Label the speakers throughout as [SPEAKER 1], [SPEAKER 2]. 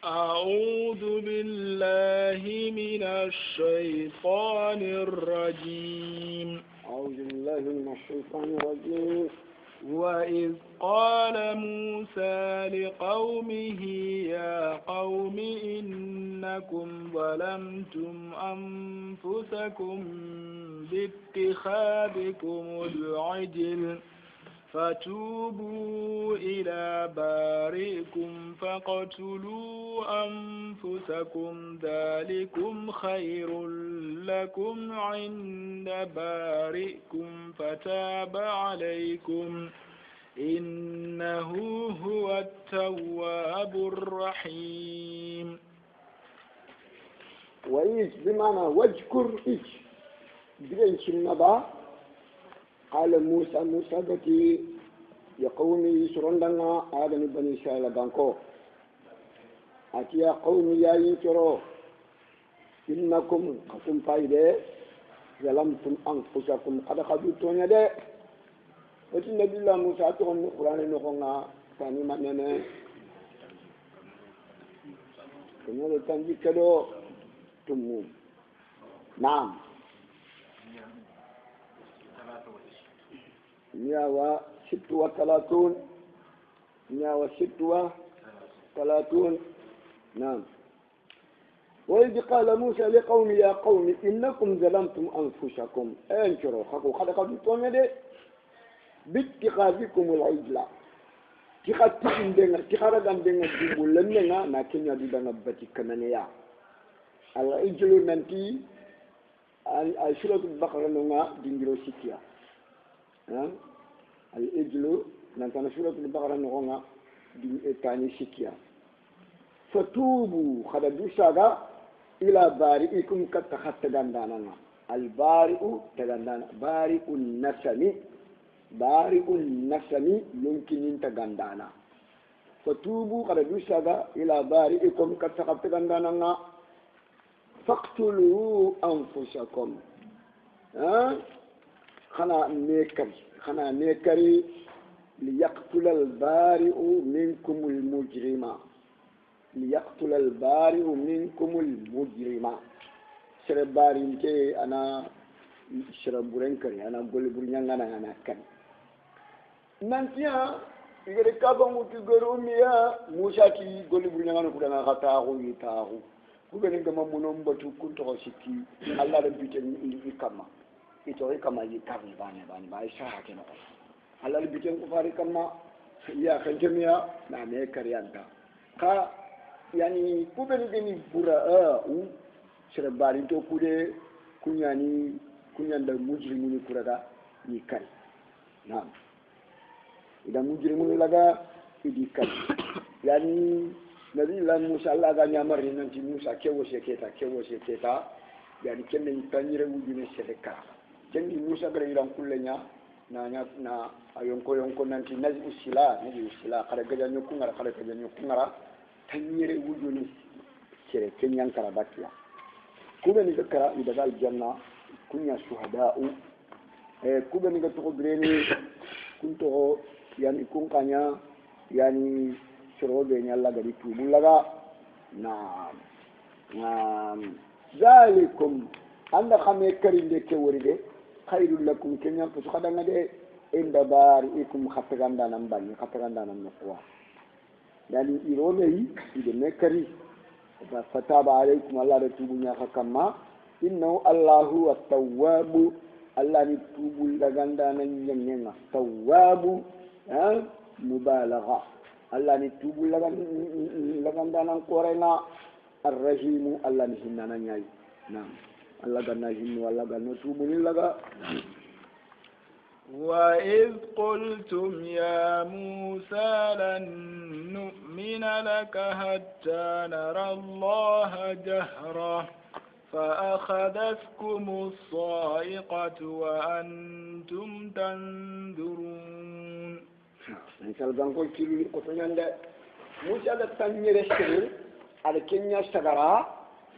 [SPEAKER 1] أعوذ بالله من الشيطان الرجيم.
[SPEAKER 2] أعوذ بالله من الشيطان الرجيم.
[SPEAKER 1] وإذ قال موسى لقومه يا قوم إنكم ظلمتم أنفسكم باتخاذكم العجل فتوبوا إلى بارئكم فاقتلوا أنفسكم ذلكم خير لكم عند بارئكم فتاب عليكم إنه هو التواب الرحيم.
[SPEAKER 2] وإذ بمعنى واذكر إذ بين شنبا قال موسى بتي يقومي سرندنا آدم بني إسرائيل بانكو أتي يا قومي يا ينكرو إنكم قسم فايدة ظلمتم أنفسكم قد خذتم يده وتي نبي الله موسى تقول القرآن نقولنا ثاني ما نene كنا تنجي كدو تمو نعم نياوا ست وثلاثون نعم. وإذ قال موسى لقوم يا قوم إنكم ظلمتم أنفسكم انشروا خذوا خذوا يدي باتخاذكم العجلة تخرجن دنا جبل لنا لكن يدنا بتكمنيا العجل ننتي سورة البقرة نونا دينجرو سيكيا العجل ننتي سورة البقرة نونا دينجرو سيكيا فتوبوا خذوا شاغا إلى بارئكم كتختغندانا البارئ تغندانا بارئ النسمي يمكن أن تغندانا فتوبوا خذوا شاغا إلى بارئكم كتختغندانا فاقتلوا أنفسكم خنا نيكري ليقتل البارئ منكم المجرم سرباري انتي انا شربورن كري انا غولي برنيان انا كان نانتيا يغري كابو تغروميا موشاتي غولي برنيان كو دانا خاتاخو يتاخو كو بن غما مونوم باتو كنتو سيتي الله ربيتن اي كاما ايتوري كاما يتاخي باني باي شارا كنو الله ربيتن كو فاري كاما يا خنجميا نامي كريانتا كا يعني كوبن دني براء سرباري تو كودي كنيان دا مجرمون كورادا يكاي نعم إذا مجرمون لغا يديكاي يعني نبي الله موسى الله غا نيامر نانتي موسى كيو سيكيتا يعني كن تانير وجوني سيكا جندي موسى غا يران كولنيا na ayonko nanti nazi usila kada gaja nyukungara tanyere wujuni sere kenyan karabatia kube ni zakara idagal janna kunya shuhada'u kube ni gatuko greni kunto yani kunkanya yani shorobe nyalla gadi tubulaga na zalikum anda khame karinde ke woride khairul lakum kenyan to khadanga de inda bariikum khataganda nan nokwa يعني إيروني إذا مكري فتاب عليكم الله رتوبنا حكما إنه الله هو التواب الله نتوب لغندانا ينينا تواب مبالغة الله نتوب لغندانا قرنا الرحيم الله نهننا نياي نعم الله غنا هن والله غنا توب لغا.
[SPEAKER 1] وإذ قلتم يا موسى لن نؤمن لك حتى نرى الله جهرة فأخذتكم الصاعقة وأنتم تنظرون.
[SPEAKER 2] نسأل بانكول كيلو قطنيان ده موسى لتنير الشغل على كينيا اشتغرا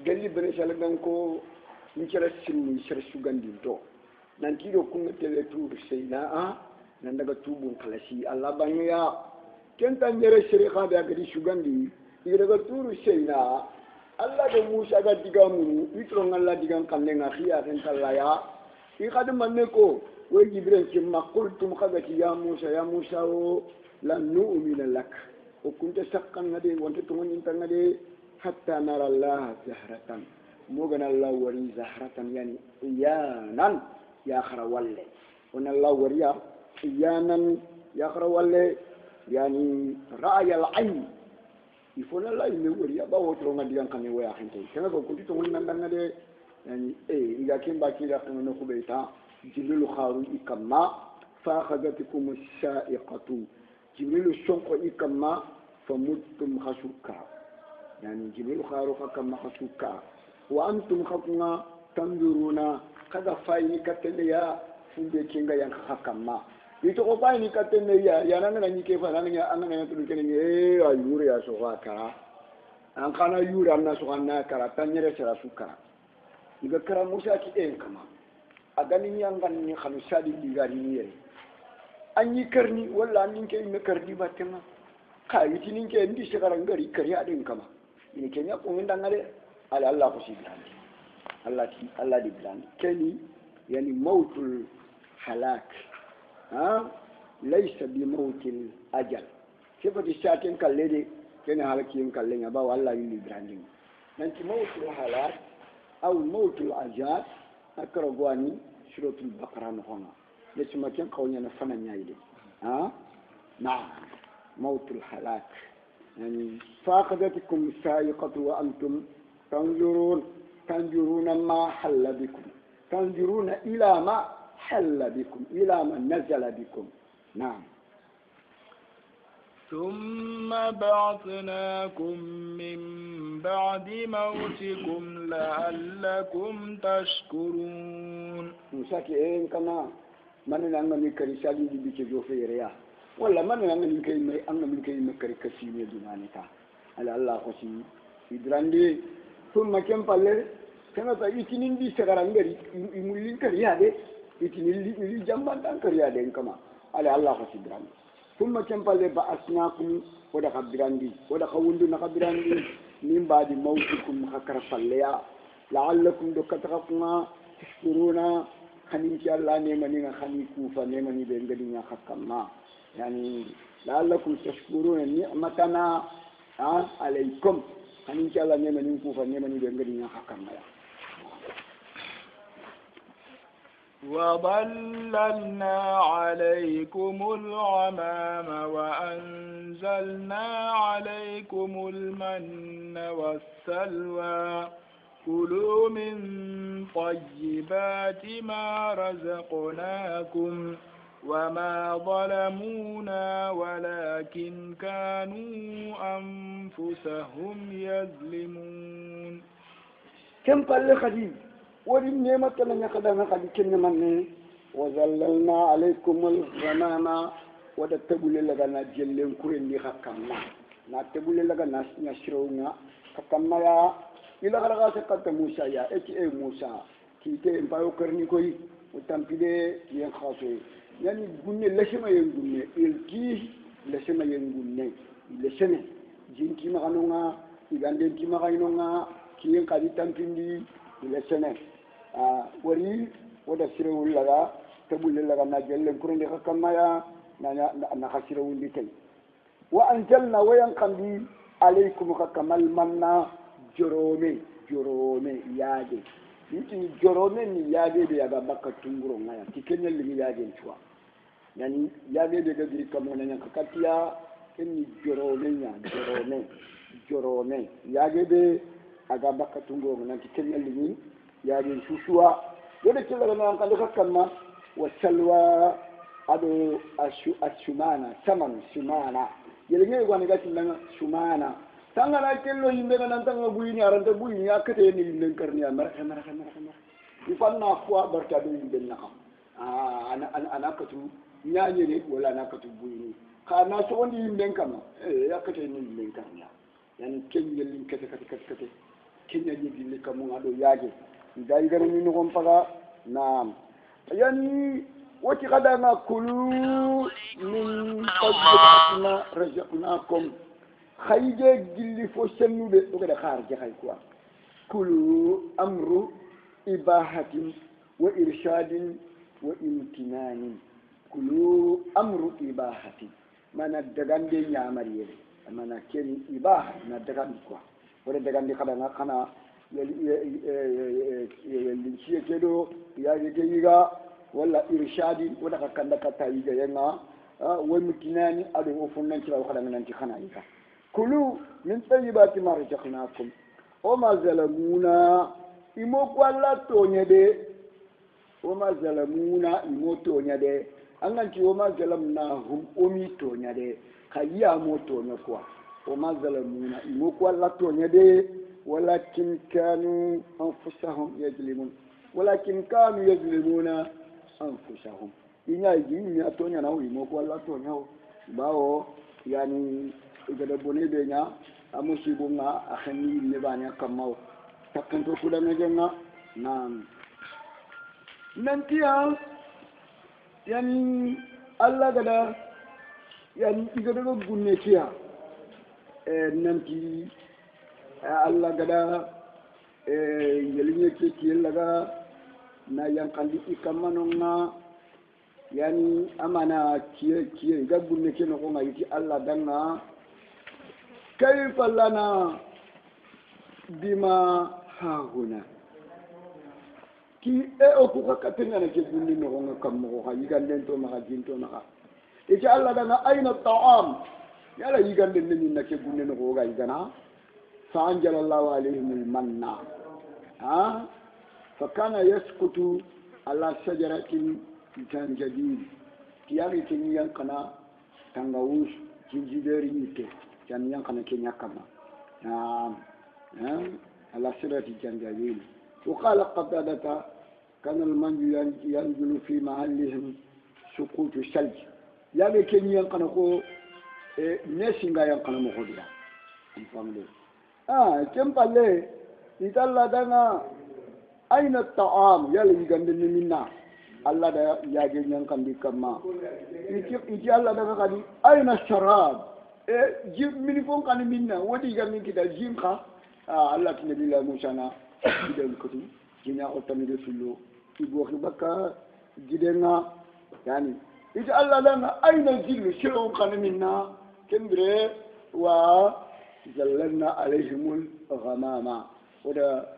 [SPEAKER 2] قال لي بنسأل بانكو نشر السنو يشر السوغان دينتو nanti do kunga tele tubu seyna nan daga tubun kalasi Allah banyo ya kenta nyere shirika da gadi shugandi iraga turu sheina Allah da Musa ga digamu itron Allah digan kanne ngakhia kan kallaya ikad manne ko we Jibril kimma qultum khagati ya Musa o lan nu'mina lak o kunta sakkan ngade wonta to ngin tan ngade hatta nara Allah zahratan mogan Allah wari zahratan yani iyanan ya kharawalle on Allah wariya iyanan ya kharawalle yani ra'ay al-ayn ifona la ile wariya ba wotro ngadi yang kan we akhinte kana ko kunti to ngin nan ngade yani iga kimba kila kana ko beita jibril kharu ikamma fa akhadatukum as-sa'iqatu jibril shonko ikamma famuttum khashuka yani jibril kharu ikamma khashuka wa antum khaqna tanzuruna kada fayni katende ya funde kinga yang hakamma ito ko fayni katende ya yananga ni ke fa nanga angana tu kene ayure ya so kara an kana yura na so kana kara tanyere sera suka iga kara musa ki en kama agani yangan ni khanu sadi digari ni yere anyi karni walla an ninke me kardi batema ka yiti ninke ndi shigara ngari kari adin kama ni kenya ko ngandangale ala Allah ko sibrandi Allah di bilang keni yani mautul halak laysa bi mautil ajal seperti syatin kalede kena halakin kalenya ba Allah yuli branding nanti mautul halak atau mautul ajal akrogwani suratul baqarah nohona lesmaken qawnya na fananya ide na mautul halak yani faqadatukum sa'iqatu wa antum تنظرون ما حل بكم تنظرون إلى ما حل بكم إلى ما نزل بكم نعم
[SPEAKER 1] ثم بعثناكم من بعد موتكم لعلكم تشكرون
[SPEAKER 2] مساكي كما من نعمل كريسالي بيجو في ريا ولا من نعمل كريسالي دونانيتا على الله خشي يدراندي ثم كم بالله كما تيجي دي سكرانغري يمولين كريادة يتنين جنبان تان كريادة كما على الله خسيدران ثم كم بالله بأسناكم ودا خبراندي ودا خوندو نخبراندي من بعد موتكم خكر فالله لعلكم دكتكما تشكرون خنين الله نيماني خني كوفا نيماني بينغدينا خكما يعني لعلكم تشكرون نعمتنا عليكم إن شاء الله نيماني كوفا نيماني بينغدينا خكما
[SPEAKER 1] وظللنا عليكم الغمام وأنزلنا عليكم المن والسلوى كلوا من طيبات ما رزقناكم وما ظلمونا ولكن كانوا أنفسهم يظلمون
[SPEAKER 2] كم قال خديج ورين نعمة لنا خدنا خديج كن من وظللنا عليكم الغمام وتتبول لنا جلهم كورين لخكمنا نتبول لنا نشرونا خكمنا يا إلى غرقة سكت موسى يا موسى كيتي إمبارو كرني كوي وتنبيه ينخاصي يعني قلنا لسما ينقلنا الكيه لسما ينقلنا لسنا جين كيما غنونا يغاندين كيما غنونا كيين قادي تنبيه لسنا وري ودا سيرو لغا تبول لغا ناجل كورن خكما يا نخسرو لتي وأنزلنا وينقضي عليكم خكما المنا جرومي ياجي يتي جرومي ياجي بيغا بكا تنغرو ngaya tikenya limi yaje ntwa yani yaje de gadi kamona nyaka katia enni jorome yaje be aga baka tungro ngana tikenya limi yaje shushuwa yode kila na kan ka kamma wasalwa ado ashumana saman shumana yelenge gwani gati na shumana tanga na kello yimbe na tanga buyini aranta buyini akate ni len karni amara ifanna kwa barka do yimbe na ana katu nyaanye ne wala na katu buyini kana so woni yimbe kama akate ni len karni yani kenya lin kate kenya yidi le kamu ado yaage dai gara ni no gompaga naam yani wati qadama kulu min qadna razaqnakum khayje gilli fo sennude o kada kharje khay quoi kulu amru ibahatin wa irshadin wa imtinanin kulu amru ibahatin mana dagande nyamari yele mana keni ibaha na dagande quoi wala dagande kada na kana yeli ciye kedo ya yake yiga wala irshadin wala kanda kata yiga yenga wa imtinani adu ofunnan ci kada nan ci kana yiga kulu min tayyibati ma razaqnakum o ma zalamuna imo kwalla tonyede o ma zalamuna imo tonyede anganti o ma zalamnahum omi tonyede kayya mo tonya kwa o ma zalamuna imo kwalla tonyede walakin kanu anfusahum yajlimun walakin kanu yajlimuna anfusahum inya yimi atonya na imo kwalla tonya bawo yani igada bonebe nya amusibu nga akhani lebanya kamau takanto kula ngajenga na nantiya yani alla gada yani igada go gunne kiya nanti alla gada yelinye ke laga na yankandi ikamanonga yani amana kiye ga gunne ke no ko ngayiti alla danga كيف لنا بما ها هنا كي اوكو كاتنا نجبني نغون كم مو يغاندن تو ما جينتو ما إيش الله دنا أين الطعام يلا يغاندن ني نكبني نغو غايغنا فأنزل الله عليهم المنّا فكان يسقط على شجرة جنجبيل كيالي تنيان كنا تنغوش جنجبيري نيكي كان ينقل كن يقما على سرة الجنجبيل وقال قتادة كان المنج ينزل في محلهم سقوط الثلج يعني كن ينقل كو نسينغا ينقل مخدرا فهمت كم بالله يتلا دنا أين الطعام يلا يغندن منا الله دا ياجي ينقل كما يجي الله دا قال أين الشراب jim mini fon kan minna wodi gamin kita jim kha Allah nabi la Musa na gidan kutu jinya otami de sullo ibo khibaka gidenga yani ita Allah lana aina jillu shiru kan minna kimbre wa zallanna alaihimul ghamama wada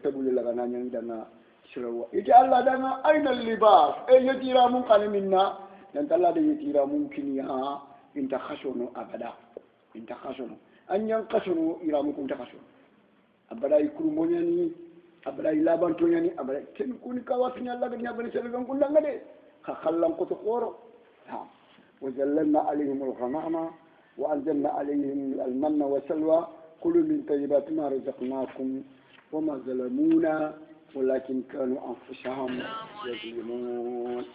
[SPEAKER 2] tabul la gana nyang dana shiru ita Allah dana aina libas yatira mun kan minna dan Allah da yatira mun kiniya inta khashono abada inta khashono anyan khashono iramukum ta khashono abada ikrumo nyani abada ilabanto nyani abada ken kuni kawasinya Allah ganya bani selgan kundanga de khallan ko to qoro ha وزللنا عليهم الغمامة وأنزلنا عليهم المن والسلوى كلوا من طيبات ما رزقناكم وما ظلمونا ولكن كانوا أنفسهم يظلمون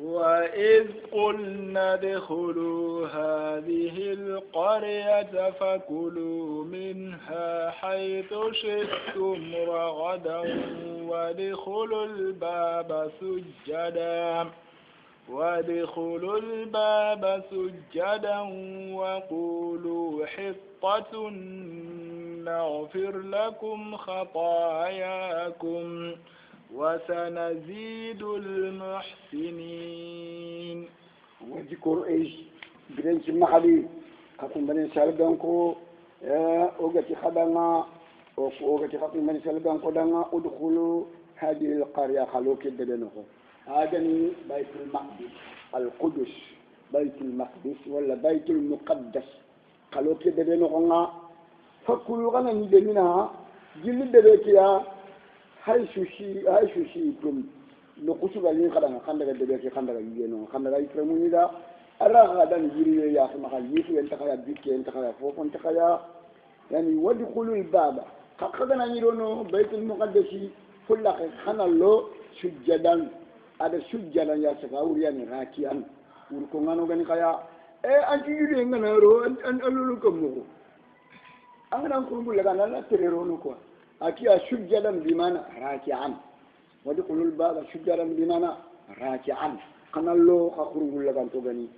[SPEAKER 1] وإذ قلنا ادخلوا هذه القرية فكلوا منها حيث شئتم رغدا وادخلوا الباب سجدا وقولوا حطة نغفر لكم خطاياكم وسنزيد المحسنين.
[SPEAKER 2] وذكر ايش برنس محلي خاطر بني سالغانكو اوغتي خدانا اوغتي خاطر بني سالغانكو دانا ادخلوا هذه القريه خلوك دبنكو هذا بيت المقدس القدس بيت المقدس ولا بيت المقدس خلوك دبنكو فكلوا غنا ندمنا جيل دبكيا hay sushi tum no kusuga yin kada kan daga debe ke kan daga yeno kan daga ikramu da ara gadan jiriye ya kuma kan yisu en takaya bikke en takaya fofon takaya yani wadkhulul baba kakada na yirono baitul muqaddasi fulla khanallo sujjadan ada sujjadan ya saka uriyani rakian ur ko ngano gani kaya anti yiri ngana ro an alulu ko mo angana ko mbula kana la terero no ko أكيا سجدا بمعنى راكعا ودخلوا الباب سجدا بمعنى راكعا kanallo khakhurul lagan to gani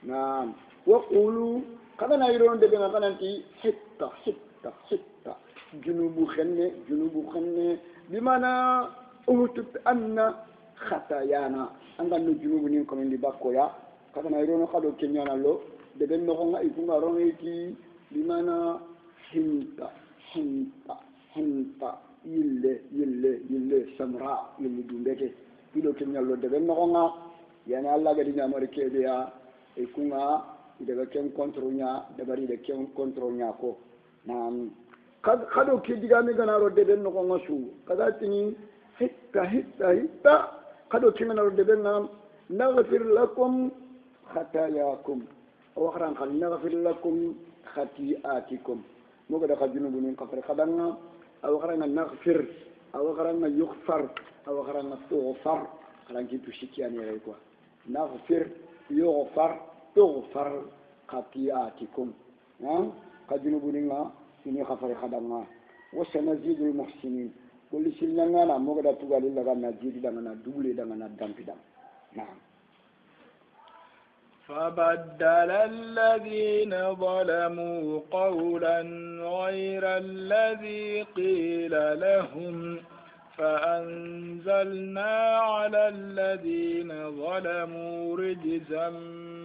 [SPEAKER 2] naam wa qulu kana iron de ben kananti hitta hitta hitta junubu khenne bimana uhut anna khatayana anga no junubu ni ko ndi bakkoya kana iron khado kenyana lo de ben no nga ifunga roneti bimana hinta yille samra yille dumbeke ilo kenyallo de ben no nga yani alla gadi nyamare kebe ya e kunga daga ken control nya da bari da ken control nya ko nam kado ke diga me gana ro de ben no nga su kada tini hitta kado kimena ro de ben nam naghfir lakum khatayakum wa kharan kan naghfir lakum khati'atikum moga da khadinu bunin kafar khadanga aw kharana naghfir aw kharana yughfar aw kharana tughfar kharan ki tushikiyani ray quoi naghfir yughfar tughfar khati'atikum khadinu bunin ini kafar khadanga wa sanazidul muhsinin kulli silnanga na moga da tugali laga na jidi danga na dubule danga na dampidam na'am
[SPEAKER 1] فبدل الذين ظلموا قولا غير الذي قيل لهم فأنزلنا على الذين ظلموا رجزا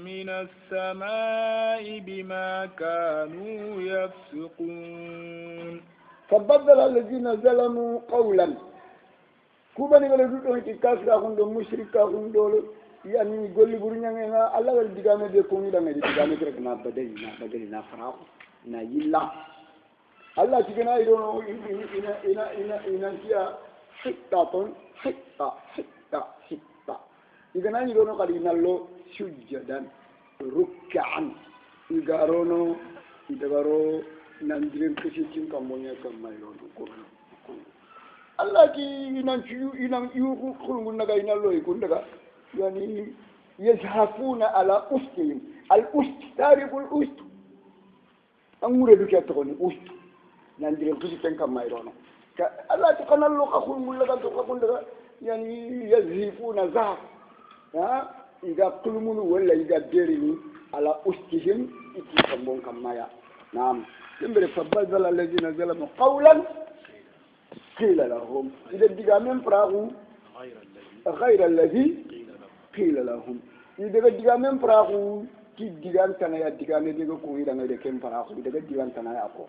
[SPEAKER 1] من السماء بما كانوا يفسقون
[SPEAKER 2] فبدل الذين ظلموا قولا كوباني ولا دوتو كافر اخوندو مشرك اخوندو يعني يقول لي برنيانا الله ولي ديغامي دي كوني دا مدي ديغامي رك نا بدل نا فراق نا يلا الله تيغنا يدونو إنا كيا حتى يغنا يدونو قال ينالو سجدا ركعا يغارونو يدغارو ناندرين كسيتين كامونيا كمايرونو كونو الله كي ينان يوخو خلغو نغا ينالو يكون دغا يعني يزحفون على أستهم الأست تعرف الأست أمور بك تقولي أست نندري قصة كما يرونه الله تقنا له خخون ولا تقول يعني يزحفون زحف إذا كلمون ولا إذا ديرني على أستهم يتكلمون كما يا نعم يمبر فبدل الذين ظلموا قولا قيل لهم إذا دقامين فراغوا غير الذي قيل لهم إذا دقامين فراغوا كي دقام تنايا دقامين دقو كوي دقام دقام فراغوا إذا دقام تنايا أكو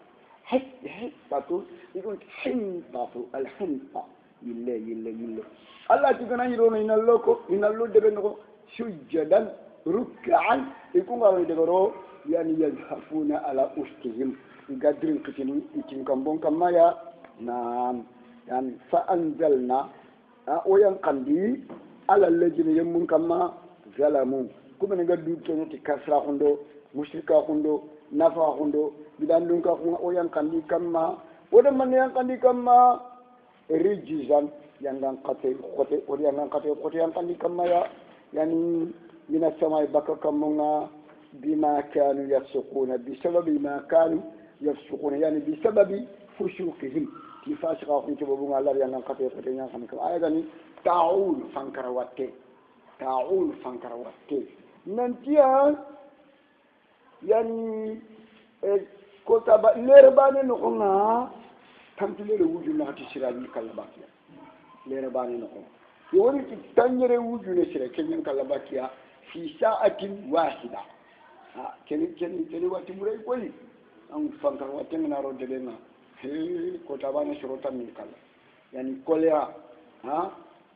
[SPEAKER 2] حنطة يقول حنطة الحنطة يلا الله تقول يرون إن الله دبنه سجدا ركعا يكون قالوا يدغرو يعني يزحفون على أستهم يقدرون كتني يتنكمبون كما يا نعم يعني فأنزلنا وينقندي على الذين يمون كما ظلموا كما نقدر كنتي كسرا خندو مشركا خندو نفا خندو بدان كا وينقندي كما ودمن ينقندي كما رجزان ينغان قتي قتي وريان قتي قتي ينقندي كما يا يعني من السماء بكى كمونا بما كانوا يفسقون بسبب ما كانوا يفسقون يعني بسبب فسوقهم كيفاش غاكم تبغون الله ينغان قتي قتي ينغان كما أيضا تعول فانكرواتي ننتيا يعني كتاب ليرباني نقولنا تمثيل وجود ناتي سيرابي كلاباكيا ليرباني نقول يوري تانيري وجود سيرا كنين كلاباكيا في ساعة واحدة كني واتي مري كوي أم فانكرواتي من أرود لنا كتاباني شروطا من كلا يعني كوليرا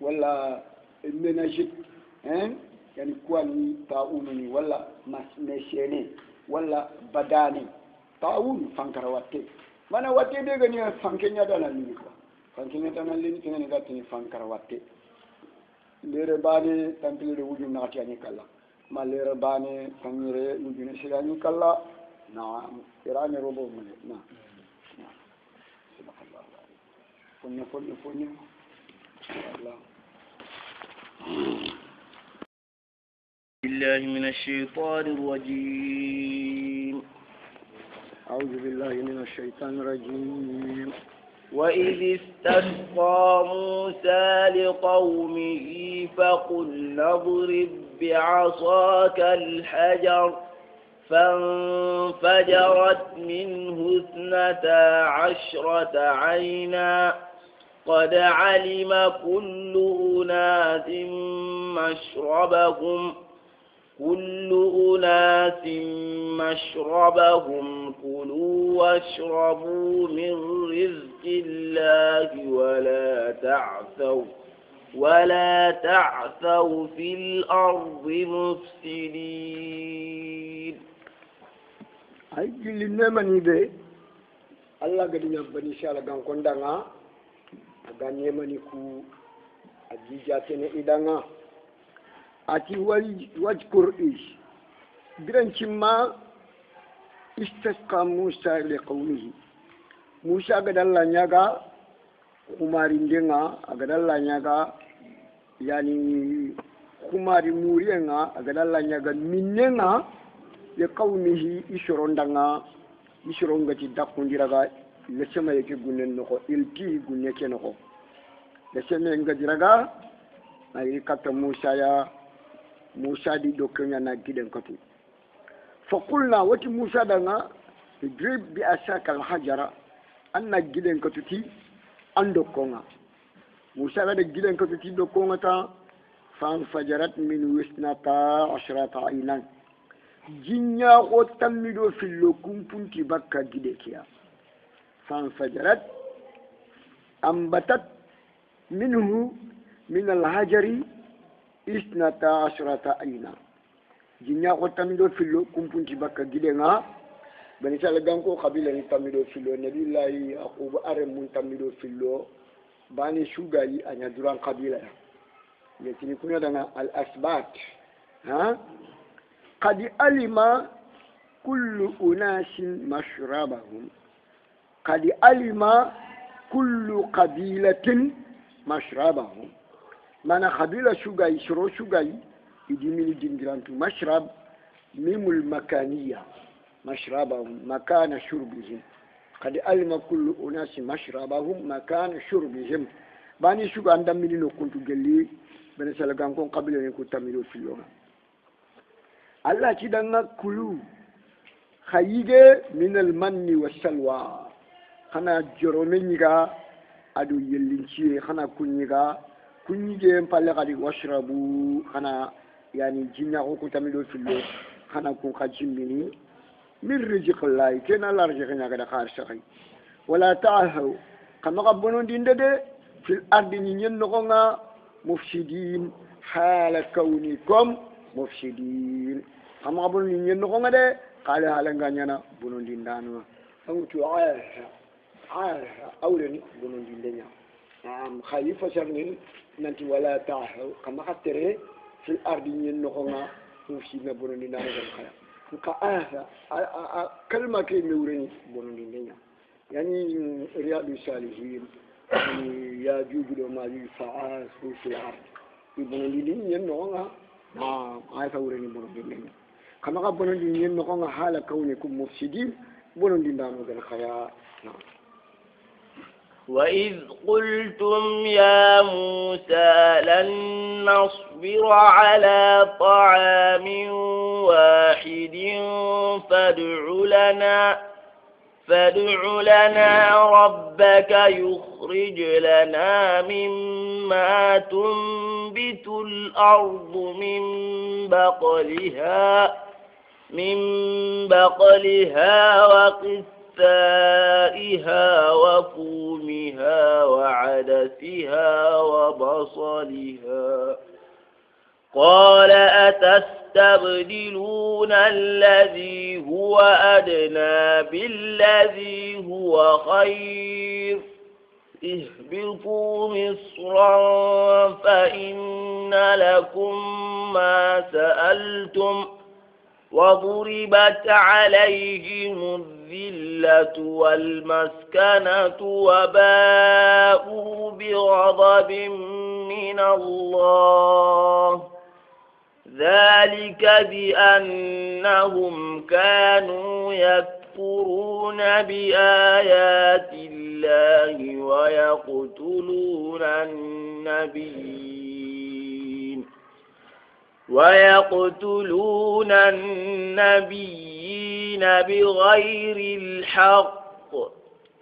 [SPEAKER 2] ولا مناجت يعني كواني طاعوني ولا مسنشيني ولا بداني طاعون فانكرواتي mana wate de gani fankenya dana ni ko fankenya dana lini kene ngati fankarawate lere bani tampile wuju nati ani kala ma lere bani tamire wuju ne silani kala na irani robo mun na subhanallah fonne Allah
[SPEAKER 3] بالله من الشيطان الرجيم
[SPEAKER 2] أعوذ بالله من الشيطان الرجيم
[SPEAKER 1] وإذ استسقى موسى لقومه فقلنا اضرب بعصاك الحجر فانفجرت منه 12 عينا قد علم كل أناس مشربهم كلوا واشربوا من رزق الله ولا تعثوا في الأرض مفسدين.
[SPEAKER 2] أي اللي نمني ده الله قد يبني شاء الله كندنا أغاني يمني كو أجيجاتنا إدانا أتي واذكر إيش برنشما استسقى موسى لقومه موسى قد الله نيغا kumarin denga agadalla nyaga yani kumari murienga agadalla nyaga minnenga ya qaumihi ishrongati dakundiraga lesema yake gunnen noko ilti gunne kenoko lesema ngadiraga ay kata musa di dokenya na giden katu fa qulna wati musa danga idrib bi asaka al hajara anna giden katuti ando konga musa da gidan ka tuti do konga ta fan fajarat min wisnata ashrata aynan jinya ko tamido fillo kumpunti bakka gide kiya fan fajarat ambatat minhu min alhajari isnata ashrata aynan jinya ko tamido fillo kumpunti bakka gide nga bani sala ganko kabila ni tamido filo nabillahi aqub are mun tamido filo bani shugali anya duran kabila yetini kunya dana al asbat ha qad alima kullu unasin mashrabahum qad alima kullu qabilatin mashrabahum mana kabila shugali shiro shugali idimini dingirantu mashrab mimul makaniya مشربهم مكان شربهم قد علم كل أناس مشربهم مكان شربهم باني شو عندهم منو كنت جلي بني سلكان كون قبل أن يكون تميلوا في اليوم الله كده كلوا خيجة من المن والسلوى خنا جرمينيغا أدو يلينشي خنا كونيغا مبالغة واشربوا خنا يعني جنيا كون تميلوا في اليوم خنا كون خجميني من رزق الله كنا لا رزقنا كذا خارج ولا تعهوا كما قبلون دين ده في الأرض ينقونا مفسدين حال كونكم مفسدين كما قبلون ينقونا ده قال هالنغانينا بنون دين دانوا أنتوا عارها أولني بنون دين دنيا خليفة شرنين ننتي ولا تعهوا كما خطره في الأرض ينقونا مفسدين بنون دين دانوا ka kalma ke mai wurin bonon dinya yani riyadu salihin ya juju do ma yi fa'a su fil ard bonon dinya no nga ay fa wurin bonon dinya kama ka bonon dinya no nga hala kaunikum mufsidin bonon dinya no gal khaya
[SPEAKER 1] وإذ قلتم يا موسى لن نصبر على طعام واحد فادع لنا ربك يخرج لنا مما تنبت الأرض من بقلها وقثائها وفومها وعدسها وبصلها قال أتستبدلون الذي هو أدنى بالذي هو خير اهبطوا مصرا فإن لكم ما سألتم وضربت عليهم الذلة والمسكنة وباءوا بغضب من الله ذلك بأنهم كانوا يكفرون بآيات الله الله ويقتلون النبيين بغير الحق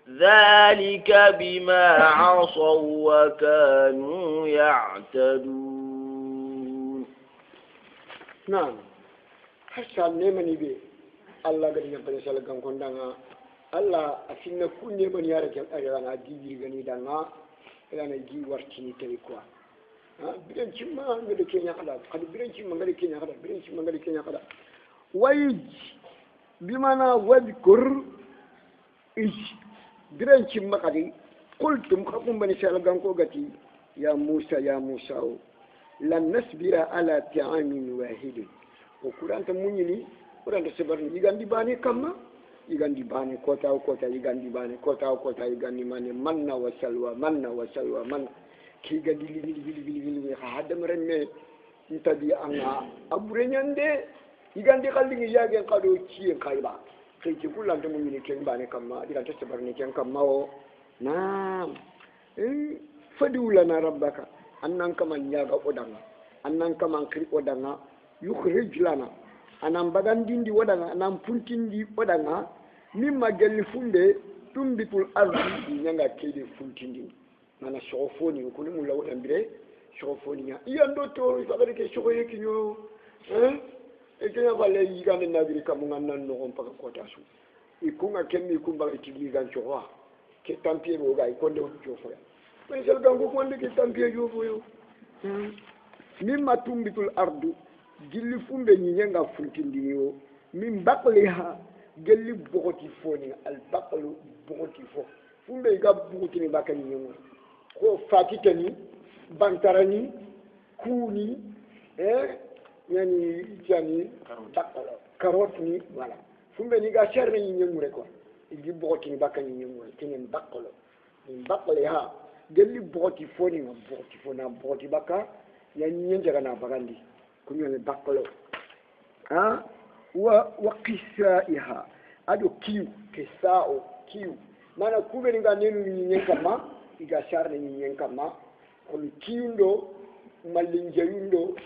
[SPEAKER 1] ذلك بما عصوا وكانوا يعتدون.
[SPEAKER 2] نعم حتى نيمني بي الله قد يقبل سلكم كندنا الله أفينا كل نيمني يارجع أنا أجيبي غني دنا أنا أجيب ورتني تريكوا biren cimma ngade kenya kada kadi biren cimma ngade kenya kada biren cimma ngade kenya kada wayj bimana wadkur ish biren cimma kadi qultum khakum bani shalgan ko gati ya musa lan nasbira ala ta'amin wahid o kuranta munyini kuranta sabarni igandi bani kamma igandi bani kota igandi bani kota igandi mane manna wa salwa man ki gadi li hadam remme intadi anga aburenyande igandi kallingi yage kado ci kayba kay ci kulante mu ni ken bane kamma diga to sabarni ken kamma o naam fadulana rabbaka annan kama nyaga odanga annan kama kri odanga yukhrij lana anan bagandindi odanga anan puntindi odanga mimma gelli funde tumbitul ardi nyanga kede funtindi mana shofoni ko ni mulla wodan bire shofoni ya yando to fagare ke shokoye kinyo e kenya balle yigande nabiri kam ngannan no on paka kota su ikunga kenni kumba itigi gan chowa ke tampie bo gay ko ndew jofo ya mais sel gango ko ndeke tampie jofo yo mimma tumbitul ardu gilli fumbe ni nyanga funtindi yo min baqliha gelli bogoti foni al baqlu bogoti fo fumbe ga bogoti ni bakani nyongo ko fatitani bantarani kuni yani jani takalo karotni wala fumbe ni ga sharri ni nyemure ko igi bogoti ni bakani nyemure tenen bakalo ni bakale ha gelli bogoti foni na bogoti fona bogoti baka yani nyenjaga na bagandi kunyo ni bakalo wa qisaiha ado kiu kisao kiu mana kube nga nenu ni nyenkama iga sharne ni nyenkama kon kiundo malinjayundo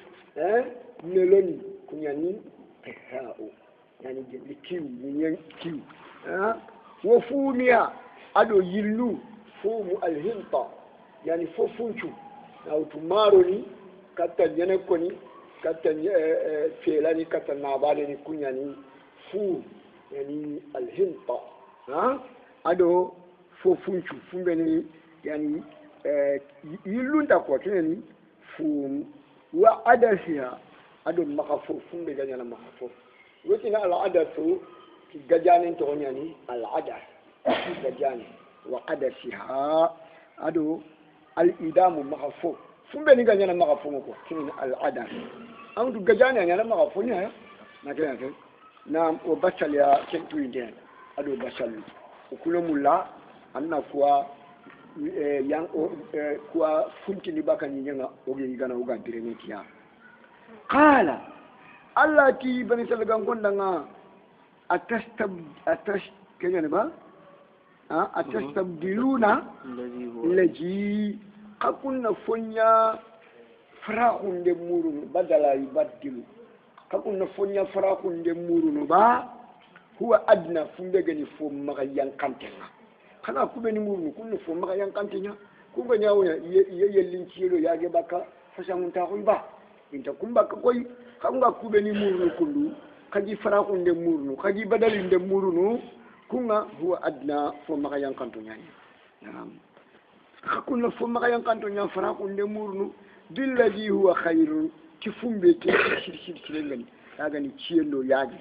[SPEAKER 2] neloni kunyani kisao yani gelli kiu ni nyen kiu wa fumia ado yillu fumu alhinta yani fofunchu au tumaroni kata nyene koni kata felani kata nabale ni kunyani fu yani alhinta ado fofunchu fumbeni yani yilunda ko tani fu wa adasiha ado makafo fumbe ganyana makafo wetina al adatu ki gajani to nyani al adas gajani wa adasiha ado al idamu makafo fumbe ni ganyana makafo ko tani al adas amdu gajani nyana makafo ni ha na kene na o basal ya kentu inde ado basal ukulo mulla anna kuwa yang kuwa funti ni baka ni nyanga oge igana uga direne tiya qala allati bani salgan gondanga atash kenyane ba atastabdiluna allazi kakunna fonya farahunde murunu badala yubaddilu kakunna fonya farahunde murunu ba huwa adna funde gani fo maga yankantenga kana kubeni murunu kunno fo maga yankantenya kunga nyawo ya yellin cielo yage baka fasamun ta ba inta kumba koy kanga kubeni murunu kundu kaji farahunde murunu kaji badalinde murunu kunga huwa adna fo maga yankantonya naam kakunna fo maga yankantonya farahunde murunu billazi huwa khairu kifumbe ke shirshirengani yaga ni cielo yage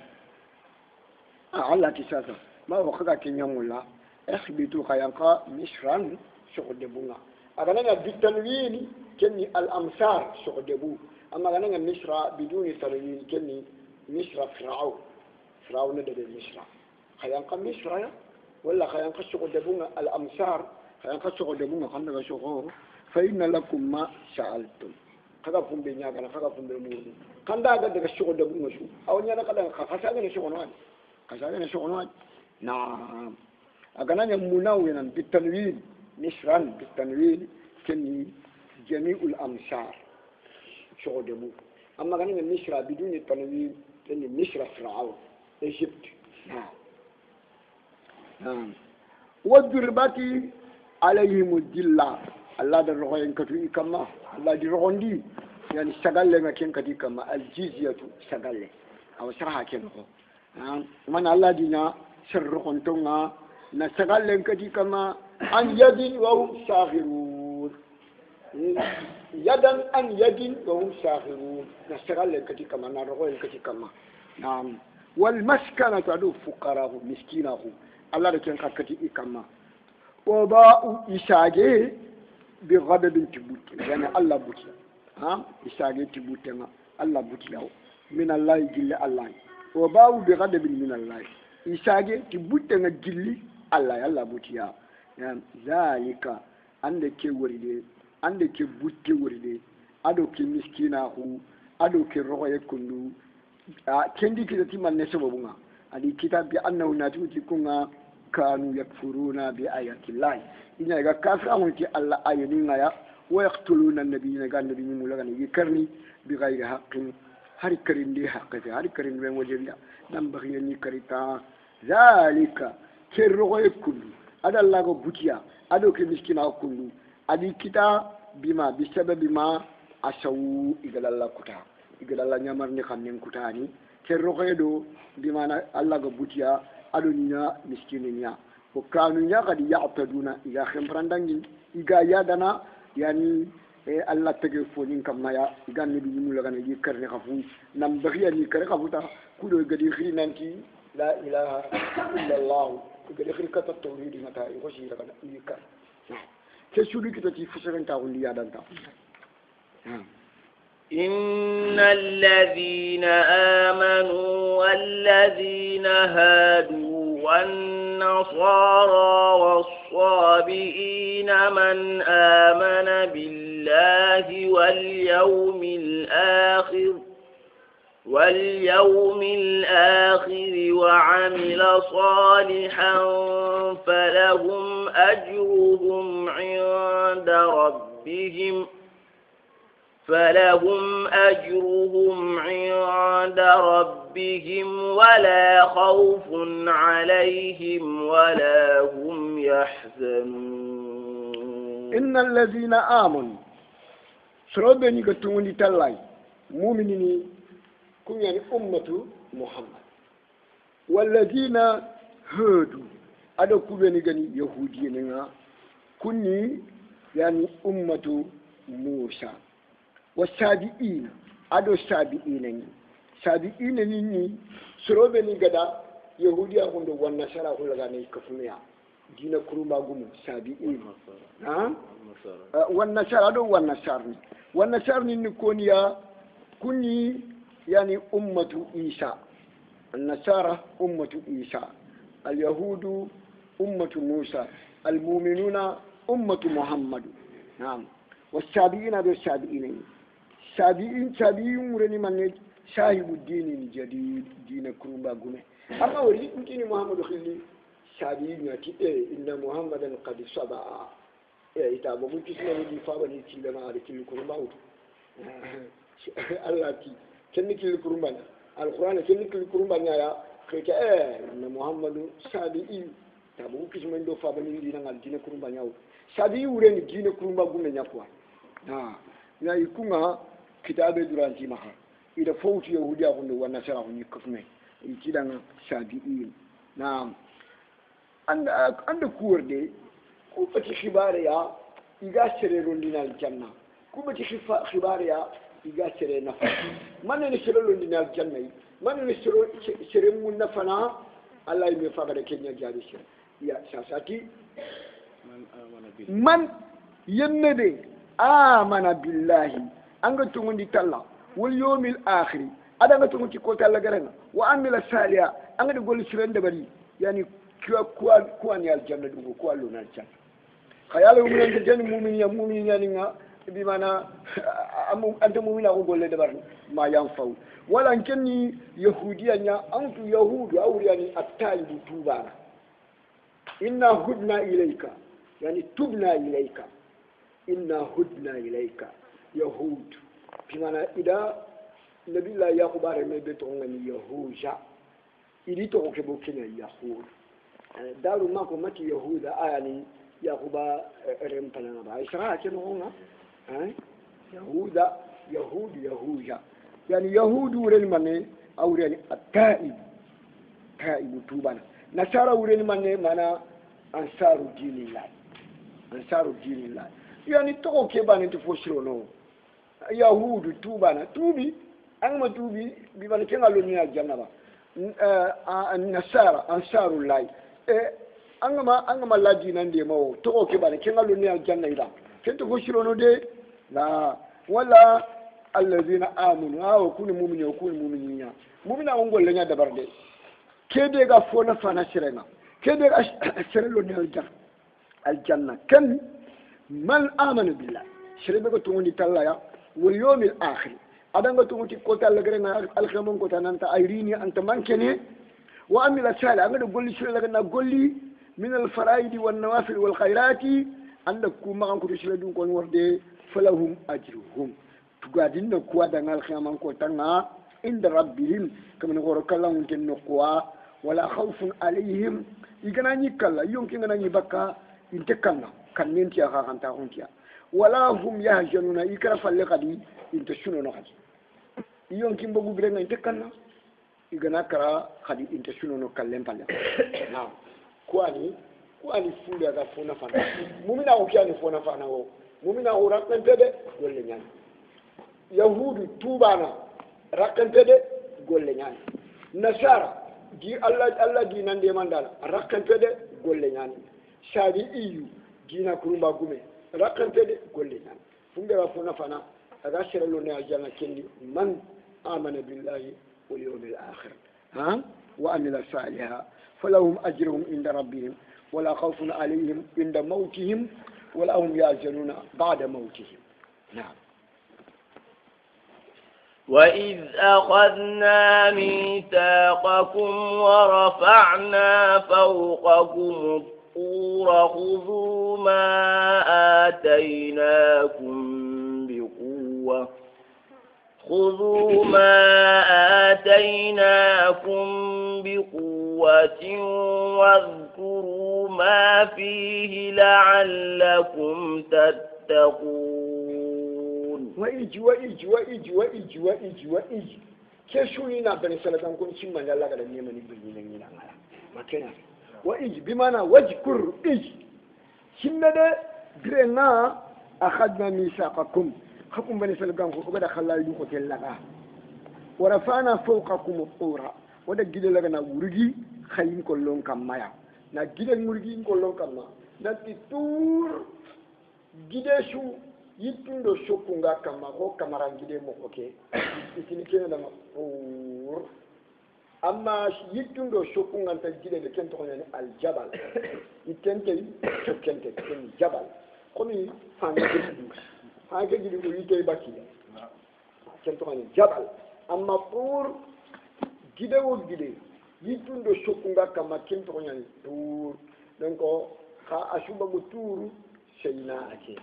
[SPEAKER 2] Allah kisasa ma wa kaga kinyamula اخبتوا خيانقا مصرا سقدبونا اغانا بالتنوين كني الامثال سقدبو اما غانا مصر بدون تنوين كني مصر فرعون ده مصر خيانقا مصر ولا خيانقا سقدبونا الامثال خيانقا سقدبونا خندغا شوخو فإن لكم ما سألتم kaga fumbe nyaga na kaga fumbe muru kanda ga daga shugo شو او nyana kada khasa ga shugo no khasa ga shugo no na أغنى منونا بالتنوين مصرا بالتنوين كني جميع الأمصار شو دمو أما غنى مصر بدون التنوين كني مصر فرعون إيجيبت نعم والضربات عليهم الدلة الله درغين كتوي كما الله درغندي يعني استغل ما كان كتي كما الجزية استغل أو سرها كنه من الله دينا سرقون تونا نستغل كتي كما أن يد وهم ساخرون يدا أن يد وهم ساخرون نستغل كتي كما نرغين كتي كما نعم والمسكنة تعدو فقراء مسكينه الله كان كتي كما وباء إساجي بغضب تبوت يعني الله بوتي إساجي تبوتنا الله بوتي من الله جل الله وباء بغضب من الله إساجي تبوتنا جل الله بوتي يعني ذلك عندك ورده عندك بوتي ورده أدوك مسكينه أدوك رغية كنو كندي كده تيمان نسبونا هذه كتاب بأنه ناتوتي كنا كانوا يكفرون بآيات الله إن إذا كافرون تي الله آيين يا ويقتلون النبي نجا النبي مولغني يكرني بغير حق هاري كرين دي حق هاري كرين بين وجهنا نبغي أن يكريتا ذلك كرغو يكل هذا الله بوتيا هذا كمسكين أكل هذه كتاب بما بسبب ما أسوء إذا الله كتا إذا الله نمرني خمين كتاني كرغو يدو بما الله بوتيا adunya miskininya ko kanunya kadi ya'taduna ila khimrandangin iga yadana yani Allah tege fonin kamaya iga nabi mu laga ne yikarne khafu nam baghiya ni kare khafuta kudo gadi khirinanti la ilaha illa allah gadi khirkata tawhid mata ko shi laga yikar ke shudu kitati fusaranta ko liyadanta
[SPEAKER 1] إن الذين آمنوا والذين هادوا والنصارى والصابئين من آمن بالله واليوم الآخر وعمل صالحا فلهم أجرهم عند ربهم ولا خوف عليهم ولا هم يحزنون
[SPEAKER 2] إن الذين آمنوا سربني كتوني تلاي مؤمنين كن يعني أمة محمد والذين هادوا أدو كبني غني يهوديين كني يعني أمة موسى والسابئين أدو السابئين سابئين نيني سروبني غدا يهوديا كوندو والنصارى كلغاني كفميا دينا كروما غومو سابئين والنصارى دو والنصارى نكونيا كوني يعني أمة عيسى النصارى أمة عيسى اليهود أمة موسى المؤمنون أمة محمد نعم والسابئين دو السابئين سابئين مرني من شاهب الدين الجديد دين كرومبا غومي اما وري يمكن محمد خلي سابئين ياتي ان محمدا قد صبا ايتا بو كيسنا دي فابني تي لما على كل كرومبا الله تي كن كل كرومبا القران كن كل كرومبا يا كيك ان محمد سابئين تابو كيسنا دو فابني دي نال دين كرومبا ياو سابئين ورني دين كرومبا غومي نياكوا ya ikunga kitabe duranti maha ida fawti yahudiya kunde wana sara kunni kufme ikidanga sabiin naam anda kuurde ku bati khibare ya iga sere rondinal janna ku bati khibare ya iga sere nafa man ne sere rondinal janna man ne sere mun nafana Allah yi me fagare kenya jabi sere ya sasati man yennede آمن بالله أنك تقولي تلا واليوم الآخر أدنى تقولي كوتا لغرنا وعمل الصالحا أنك تقولي سرين دبري يعني كوان يا الجنة دو كوان لون الجنة خيال من الجنة مؤمن يعني بمعنى أنت مؤمن أقول دبر ما ينفع ولكنني يهوديا أنت يهود أو يعني التالي توبانا إنا هدنا إليك يعني تبنا إليك إنا هدنا إليك يهود بمعنى إذا نبي الله يعقوب رمي بتوعنا يهوجا إذا توقفوا كنا يهود دارو ما كمت يهودا يعني يعقوب رم بلنا با إسرائيل كنا هنا يهودا يهوجا يعني يهود ورين مني أو يعني التائب تائب توبنا نصارى ورين مني منا أنصار دين الله أنصار دين الله يعني تو كيبان تفسرونه يهود توبنا توبي أنما توبي بيبان كنا لونيا جنبا النصارى أنصار الله أنما لا دين عندي ما تو كيبان كنا لونيا جنبا كنت تفسرونه ده لا ولا الذين آمنوا وكون مؤمنين وكون مؤمنين مؤمنا ونقول لنا دبرد كده غفونا فانا سرنا كده سرلو نيالجر الجنة كم من آمن بالله سربك توني تلايا واليوم الآخر أدنك توني كوتا لغرنا الخمون كوتا نانتا أيريني أنت منكني وأمل سالة أنا أقول لي شو لغنا أقول لي من الفرائض والنوافل والخيرات عندك كوما أنكو تشلدون كون وردي فلهم أجرهم تقادين نقوى دنال خيامان كوتانا عند ربهم كما نقول كلام نقوى ولا خوف عليهم يغناني كلا يمكن أن يبقى انتكلنا كان ننتي أخاقانتا هونتيا ولا هم يهجنون يكرا فالقدي انتشنو نخدي يمكن بقو برنا انتكلنا يغنا كرا خدي انتشنو نكلم فالق نعم كواني فولي أغا فونا فانا مؤمنا وكياني فونا فانا مؤمنا ورقن تده قول لنيان يهود توبانا رقن تده قول لنيان نصارى di Allah dinan de mandala rakante de golle nyani sadi iyu dina kurumba gume rakante de golle nyani fumbe wa funa fana aga shiralo ne aljanna kendi man amana billahi wal yawmil akhir wa amila salihan falahum ajruhum inda rabbihim wala khawfun alayhim inda mautihim wala hum yahzanuna ba'da mautihim na'am
[SPEAKER 1] وإذ أخذنا ميثاقكم ورفعنا فوقكم الطور خذوا ما آتيناكم بقوة واذكروا ما فيه لعلكم تتقون
[SPEAKER 2] وإج كشوني نابن سلطان كون شيما لا غدا نيماني بني نينا ngala makena وإج بمعنى واذكر إج شنده غرنا أخذنا ميثاقكم خكم بني سلطان كو غدا خلال دو كوتل لا ورفعنا فوقكم الطور ودا جيل لا غنا ورغي خاين كو لون كمايا نا جيل مرغي كو لون كما نا تور جيدشو yitundo shokunga kama ko kamarangide mokoke itini kene dama amma yitundo shokunga ta gide de kento ko al jabal itente kente ken jabal komi fanga gidu fanga gidu ko yite baki kento ko jabal amma pour gide wo gide yitundo shokunga kama kento ko tour donc ka ashuba go tour seyna ake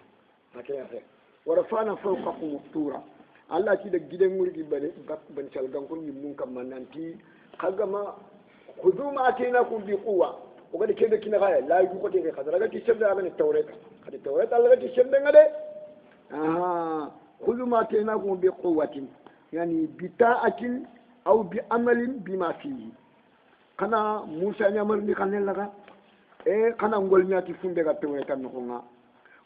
[SPEAKER 2] ورفعنا فوقكم الطور الله تي دك جيدن مورغي بن سالغان كون يمون كام نانتي خاغما خذوا ما اتيناكم بقوه وقد كده كنا غايه لا يجو كوتي خضرا تي شبدا من التوراة خدي التوراة الله تي شبدا غدي خذوا ما اتيناكم بقوه يعني بتاعه او بعمل بما فيه kana musa nyamar ni kanel laga kana ngol nyati fumbe ga tawre tan ko nga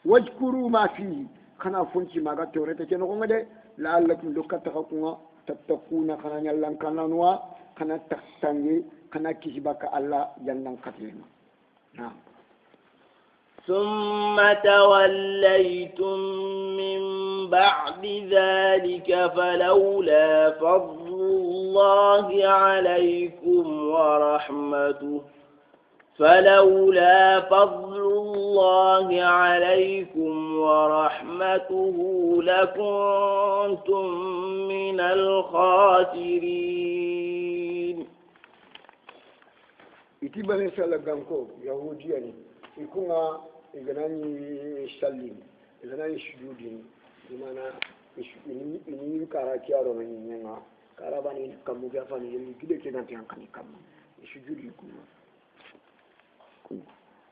[SPEAKER 2] wajkuru ma fihi kana funci maga tawre ta ken ko ngade la'allakum lukata ko tattaquna kana nyallan kananwa kana taktangi kana kisibaka alla jannan katima na
[SPEAKER 1] ثم توليتم من بعد ذلك فلولا فضل الله عليكم ورحمته لكنتم من الخاسرين
[SPEAKER 2] iti bani sala ganko yahudiya ni ikunga iganani sallin iganani sujudin dimana ini kara kiaro na nyanga kara bani kamu gafa ni yeli gide ke nanti ankani kamu sujudi kuma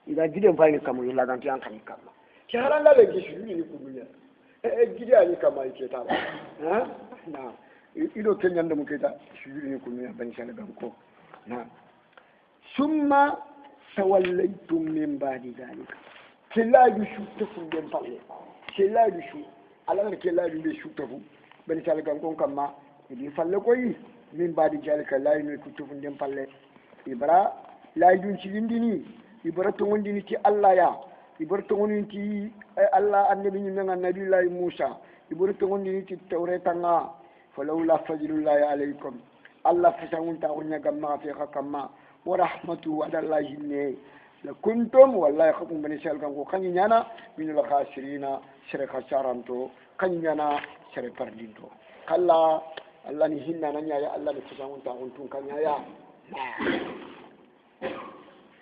[SPEAKER 2] ida gide mfani kamu ila nanti ankani kamu kiara ngale sujudi ni kudunya gide ani kama iketa ha na ido kenya ndo muketa sujudi ni kudunya bani sala ganko na summa tawallaytum min ba'di dhalika kella yushu tafun dem palle kella yushu ala kella yushu tafu ben sala gan kon kamma idi falle koyi min ba'di dhalika la yushu tafun dem palle ibra la yunci lindini ibra to ngondini ti Allah ya ibra to ngondini ti Allah annabi ni nga nabi la Musa ibra to ngondini ti tawreta nga falawla fadlullahi alaykum Allah fasamun ta unya gamma fi hakama ورحمته على الله إني لكنتم والله يخافون بني سالكم وخني نانا من الخاسرين شر خسارنتو خني نانا شر فردينتو كلا الله نهينا نانيا يا الله نفسهم تاونتون كنيا يا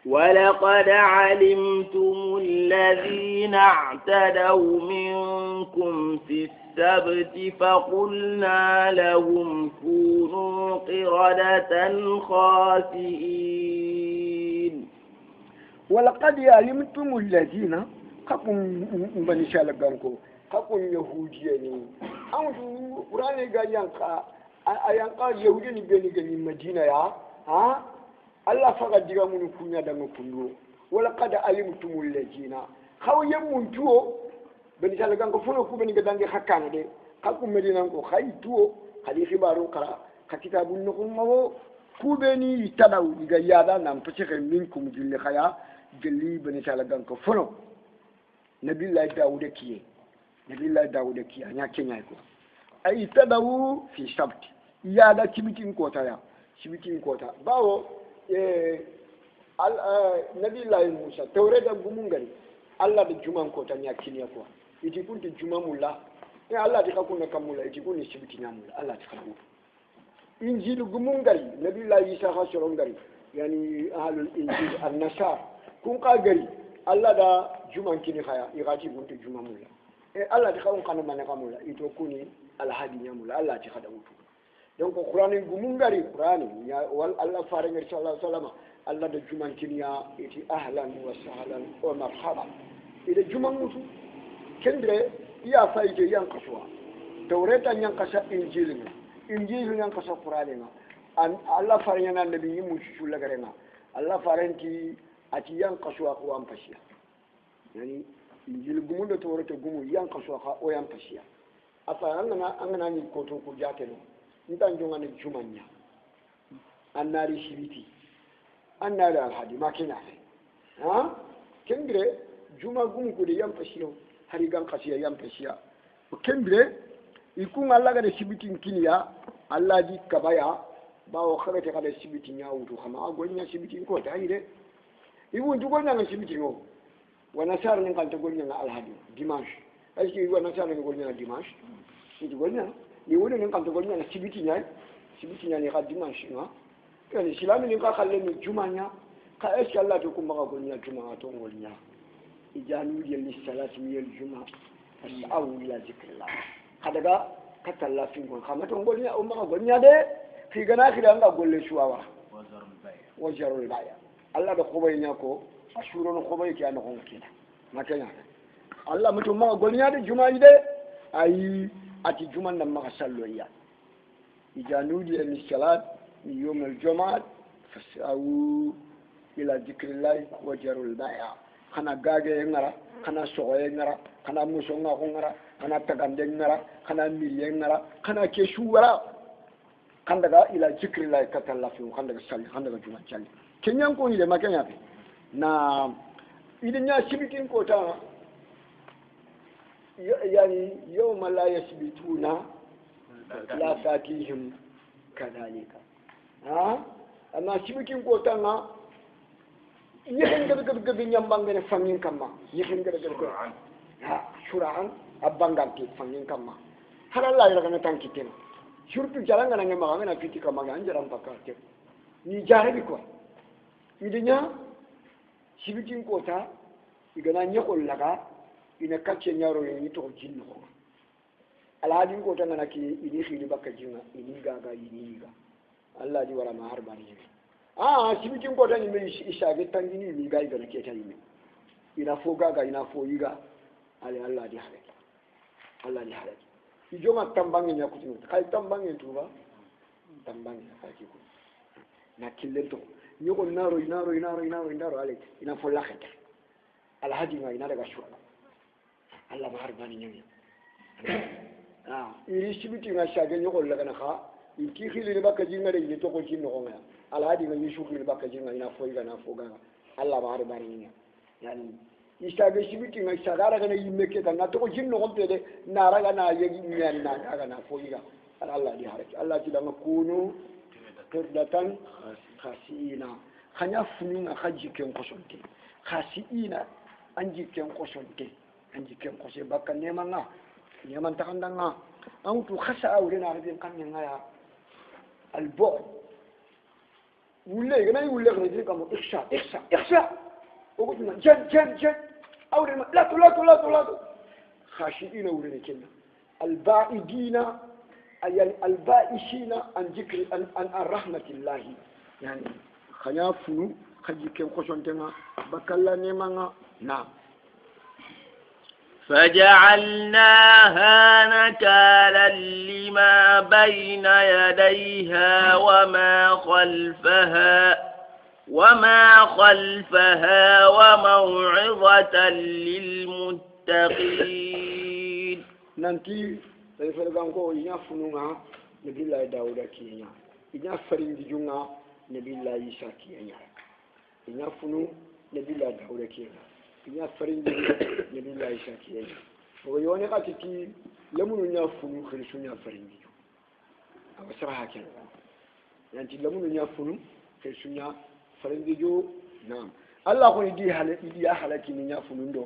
[SPEAKER 1] ولقد علمتم الذين اعتدوا منكم في السبت فقلنا لهم كونوا قردة خاسئين
[SPEAKER 2] ولقد علمتم الذين قبل بني شالغانكو قبل يهوديين أنتو قراني غيانكا أيانكا يهوديين بني مدينة يا ها الله فقط جرا من كونيا دعو كندو ولقد علمتم الذين خاو يمونتو بني سالغان كو فلو كو بني غدانغي خكان دي خاكو مدينه كو خايتو خدي خبارو كرا كتابو نكو مو كو بني تداو ديغا يادا نام فشيخ منكم جل خيا جلي بني سالغان كو فلو نبي الله داوود كي نبي الله داوود كي انيا كينيا كو اي تداو في سبت يادا تيمتين كوتا يا تيمتين كوتا باو نبي الله موسى توريدا غومونغاري الله دي جمان كوتا نيا كينيا كو iti kunti juma mulla Allah tika kunna kamula iti kunni sibiti nyamula Allah tika kunna injil gumungari nabi la isa ha sorongari yani ahlul injil an-nasar kun ka gari Allah da juma kini khaya igati kunti juma mulla Allah tika kun kana mana kamula ito kuni alhadi nyamula Allah tika da utu donc qur'ani gumungari qur'ani ya wal Allah farenga sallallahu alaihi wasallam Allah da juma kini ya iti ahlan wa sahlan wa marhaba ida juma mutu kendre iya faije yan kasuwa taureta yan kasa injilin yan kasa qur'ani Allah farin yana nabi mu shu lagarenga Allah faranti ati yan kasuwa ko an fashiya yani injil gumu da taureta gumu yan kasuwa ka o yan fashiya afa an ngana ni ko to ko jate no ntan jonga ne jumanya annari shibiti annari alhadi makina ha kendre juma gumu ko de yan fashiya hari gan kasiya yam peshiya kembre ikun Allah ga da sibitin kiniya Allah di kabaya bawo kharate kada sibitin ya wuto kama agonya sibitin ko ta ide ibu ndu gonya na sibitin o wana sar ni kan ta gonya na alhadi dimanche aski wana sar ni gonya na dimanche ndu gonya ni wona ni kan ta gonya na sibitin ya ni ka dimanche na kan islami ni ka khalle ni jumanya ka eski Allah to kuma ga gonya juma to gonya ijanu yel salati yel juma fas'au ila zikrillah kadaga katalla fin gon kamato gonya o ma gonya de fi gana kida nga golle shuwawa wajarul baya Allah da khobay nyako ashuro no khobay ki an ko kina makanya Allah mutum ma gonya de juma de ayi ati juma nan ma salloya ijanu yel salat yawm al jumat fas'au ila zikrillah wajarul baya kana gage ngara kana soye ngara kana muso ngako ngara kana tagande ngara kana miliye ngara kana keshu wara kan daga ila zikri la katalla fi kan daga salli kan daga juma salli kenyan ko ni de makanya fi na idan ya shibitin ko ta yani yawma la yasbituna la fatihim kadalika ha amma shibitin ko ta na yexen gëd ñambangene fangin kamma yexen gëd ha shuraan abangante fangin kamma halalla ila kana tankiten surtout jaranga na ngema ngana fiti kamma ngan jaram pakate ni jarabi ko idenya sibitin kota igana nyakol laga ina kacce nyaro ni to jinno ko alhadin kota ngana ki ini khili bakka jinga ini gaga ini ga Allah di wara ma harbani sibitin kota ni me ishage tangini ni ga igana ke tayi ina fo gaga ina fo yiga ali Allah di hare Allah di hare ijonga tambangi nyakuti kai tambangi tuba tambangi akaki ko na killeto nyoko inaro ale ina fo lakhata alhaji ma ina daga shuwa Allah ma harbani nyanya iri sibiti nga shage nyoko laga na kha iki khili baka jinga de ni to ko jinno ko nga alhaji nga yishu khili baka jinga ina fo yiga na fo gaga Allah ma harbani nyanya yani ishage sibiti nga shagara kana yimmeke kana to ko jinno ko pede na raga na yegi nyan na daga na fo yiga Allah di haraki Allah ti danga kunu qirdatan khasina khanya funinga khaji ken kosonte khasina anji ken kosonte anji ken kose bakka nemanga neman takandanga antu khasa awrena rabin kanya ya albo wulle gana wulle gana kamo ihsa ogo tuna jan awrena la to khasina awrena kenna albaidina أي البائسين عن ذكر عن رحمة الله يعني خيافنو خجي كم خشنتنا بكلا نيمانا نعم
[SPEAKER 1] فجعلناها نكالا لما بين يديها وما خلفها وموعظة للمتقين
[SPEAKER 2] ننتي فالفرقانكو إنا فنونا نبي الله داود كينيا إنا فرين ديجونا نبي الله يسا كينيا إنا فنو نبي الله داود كينيا إنا فرين ديجونا نبي الله يسا كينيا ويواني قاتتي لمن إنا فنو خلصونا فرين ديجو أبصرها كينيا يعني لمن إنا فنو خلصونا فرين ديجو نعم الله قل إدي أحلك إنا فنو دو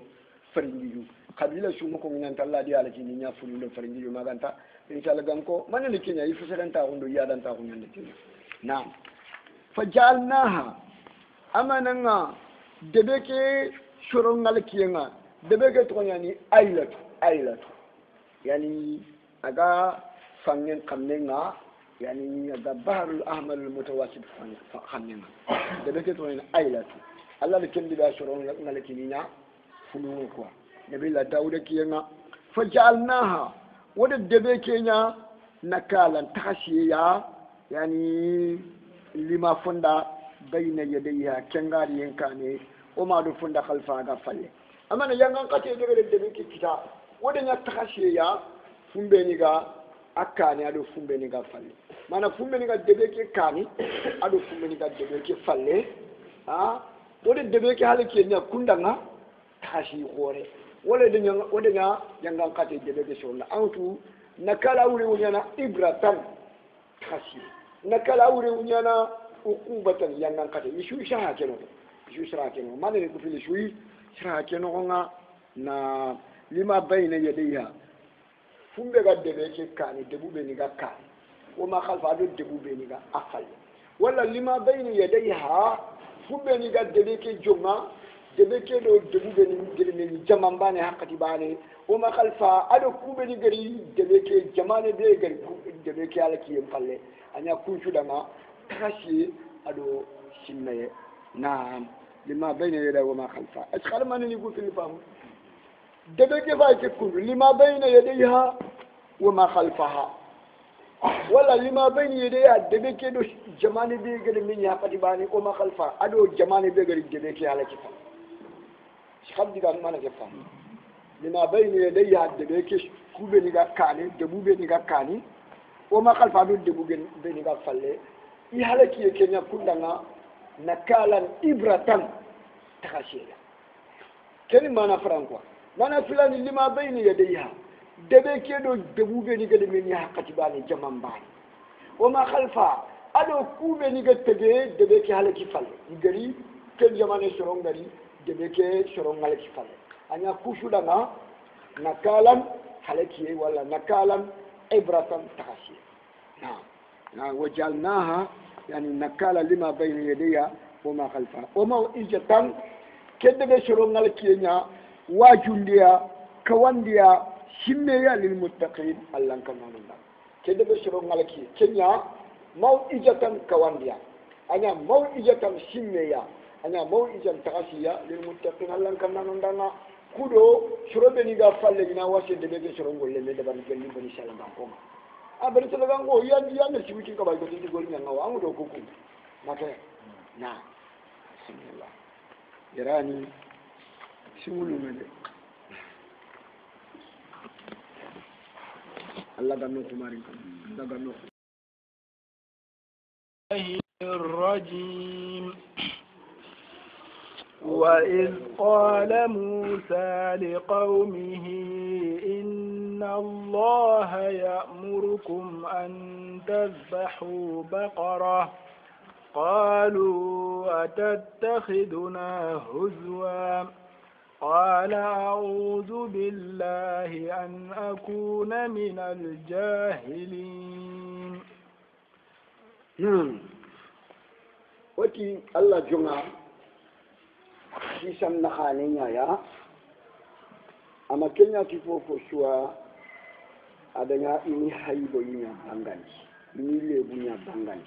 [SPEAKER 2] فرين ديجو kabila sumu ko ngan talla di ala kini nya fulu do faringi yo maganta inshallah ganko manani kenya yifu serenta hundo yadanta ko nyande tin naam fajalnaha amananga debeke shorongal kiyenga debeke to yani ailatu yani aga fangen kamnenga yani aga baharul ahmar al mutawasit khamnenga debeke to yani ailatu allah le kendi da shorongal kini nya fulu ko nabi la dawuda kiyenga fajalnaha wada debe kenya nakalan takashiya yani lima funda bayna yadayha kengari yenkane o ma do funda khalfa ga falle amana yangan kate debe ki kita wada nya takashiya fumbe ni ga akani ado fumbe ni ga falle mana fumbe ni ga debe ki kani ado fumbe ni ga debe ki falle wada debe ki halike nya kundanga takashi gore wala nya jangan kate debe ke sholla antu nakala wuri wunyana ibratan khasi nakala wuri wunyana ukubatan jangan kate ishu shaha keno mana ne kufili shui shaha keno nga na lima bayna yadayha fumbe ga debe ke kani debu be ni ga kani o ma khalfa do debu be ni ga afal wala lima bayna yadayha fumbe ni ga debe ke jonga debe ke do debu be ni gelni jamambane hakati bane o ma khalfa ado kube ni gari debe ke jamane be gari debe ke ala ki falle anya kunchu dama tashi ado simme na lima bayna yada wa ma khalfa ashkhal man ni ku fil fam debe ke fa ke kun lima bayna yadayha wa ma khalfaha wala lima bayna yadayha debe ke do jamane be gari min hakati bane o ma khalfa ado jamane be gari debe ke ala ki خدي كان ما نجفهم لما بين يدي هاد دبيك كوبي نيجا كاني دبوبي نيجا كاني وما خلف عدو دبوبي نيجا فلة يهلك يكنيا كلنا نكالا إبرة تخشيلا كني ما نفرانكوا ما نفلان لما بين يديها دبيك يدو دبوبي نيجا دمينيا كتباني جمام باني وما خلفها أدو كوبي نيجا تجي دبيك يهلك فلة يجري كل زمان شرون غري debeke shorongal ki falle anya kushuda na nakalan halaki wala nakalan ibratan takashi na wajalnaha yani nakala lima bayna yadayha وما خلفها وموعظة كدب شرون الكينيا واجنديا كوانديا شميا للمتقين الله كما نقول كدب شرون الكينيا موعظة كوانديا أنا موعظة شميا أنا موعظة تغشيا للمتقين الله كما نقول كودو شربني غفال لنا واسد دبي شرون ولا ندبان كلي بني سلام كوما أبرز لغان غو يا نسيبك كباي كتير تقول لنا غو أمو دو كوكو ماذا نعم بسم الله يراني سمولو مدي الله غنو كمارين الله غنو
[SPEAKER 3] الرجيم وإذ قال موسى لقومه إن الله يأمركم أن تذبحوا بقرة قالوا أتتخذنا هزوا قال أعوذ بالله أن أكون من الجاهلين
[SPEAKER 2] وتي الله جمع kisan na halin yaya amma kenya ki fofo shuwa adanya ini haibo yinya bangani ini lebu nya bangani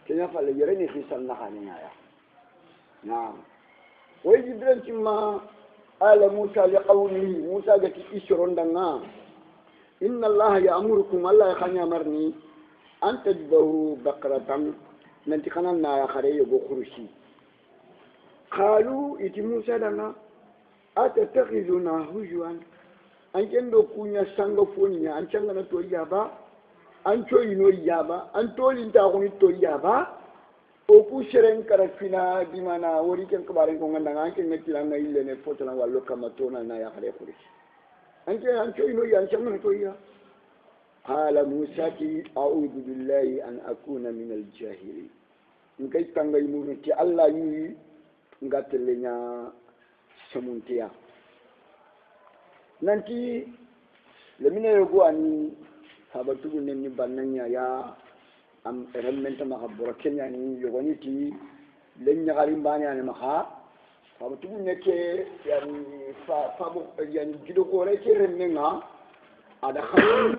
[SPEAKER 2] kenya fale yare ne kisan na halin yaya na wai jibran timma ala musa li qawlihi musa ga ki isron danga inna allah ya'murukum allah khanya marni an tajbahu baqratan nanti kanan na ya khare yo khurushi قالوا إتي موسى لنا أتتخذنا هجوا أنكن دو كونيا سانغو فونيا أنكن لنا توليابا أنكو ينو يابا أنتولي انتاغوني توليابا أوكو شرين كارفينا ديمانا وريكن كبارين كونغان أنكن نتلان إلا نفوتنا والو كماتونا نايا خلي خوريش أنكو ينو يا أنكن لنا توليا قال موسى أعوذ بالله أن أكون من الجاهلين نكاي تانغاي مونتي الله يي ngatelenya semuntia nanti lemine yogo ani sabatu ni bananya ya am rementa ma habura kenya ni yogoni ti lenya galimbanya ni maha sabatu neke yani fabu yani gido ko re ke remmenga ada khalu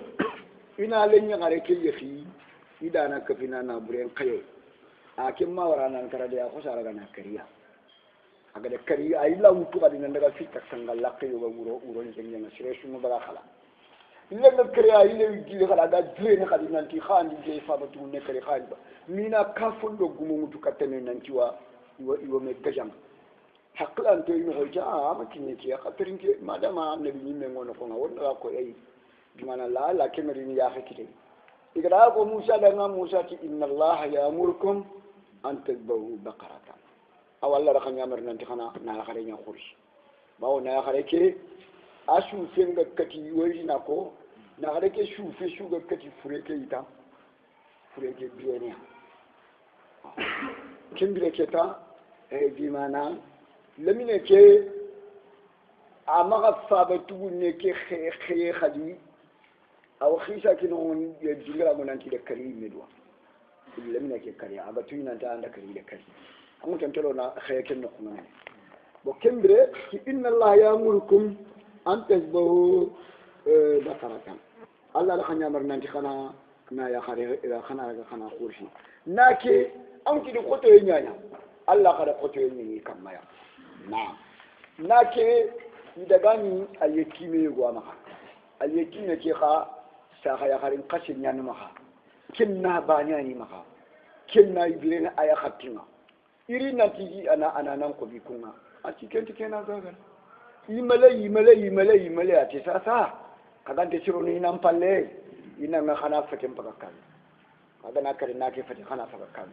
[SPEAKER 2] ina lenya gare ke yefi idana kafina na buren kayo akin ma warana karade ya ko saraga na kariya aga de kari ay la wutu ga dina daga fitta sangal laqe yo wuro ni kenya na siresu mo bala khala illa na kari ay le gi khala ga dre na khadi nanti khandi je fa batu ne kari khadi ba mina kafun do gumu mutu katene nanti wa iwo me kajam haklan to ino hoja ma kinne ki khatirin ke madama nabi ni me ngono ko ngawon ko ay dimana la kemeri ni ya hakite igara ko musa da na musa ti inna allah ya'murukum an tadbahu baqaratan awalla ra khanya mar nanti khana na khare nya khurshi bawo na khare ke asu fenga kati wori na ko na khare ke shu ga kati fure ke ita fure ke biene kimbire ke ta di mana lamine ke amaga fabatu ne ke khe khadi aw khisa ke non ye jingra mo nanti de kari medwa lamine ke kari abatu ina ta anda kari de kari amu tantelo na khayken no kuma bo kembre ki inna allah ya'murukum an tasbahu bakaratan allah la khanya mar nanti khana na ya khare khana ga khana khurshi nake an ki ko to nyanya allah kada ko to nyi kamaya na nake daga ni ayeki me go ma ayeki ne ke kha sa khaya kharin qashin nyanu ma kinna banyani ma kinna ibirena aya khatinga iri natiji ana nan ko bi kuma a cikin take na zaga yimale ati sasa kaga te ciro ni nan palle ina na khana fatin pakakan kaga na kare na ke fatin khana pakakan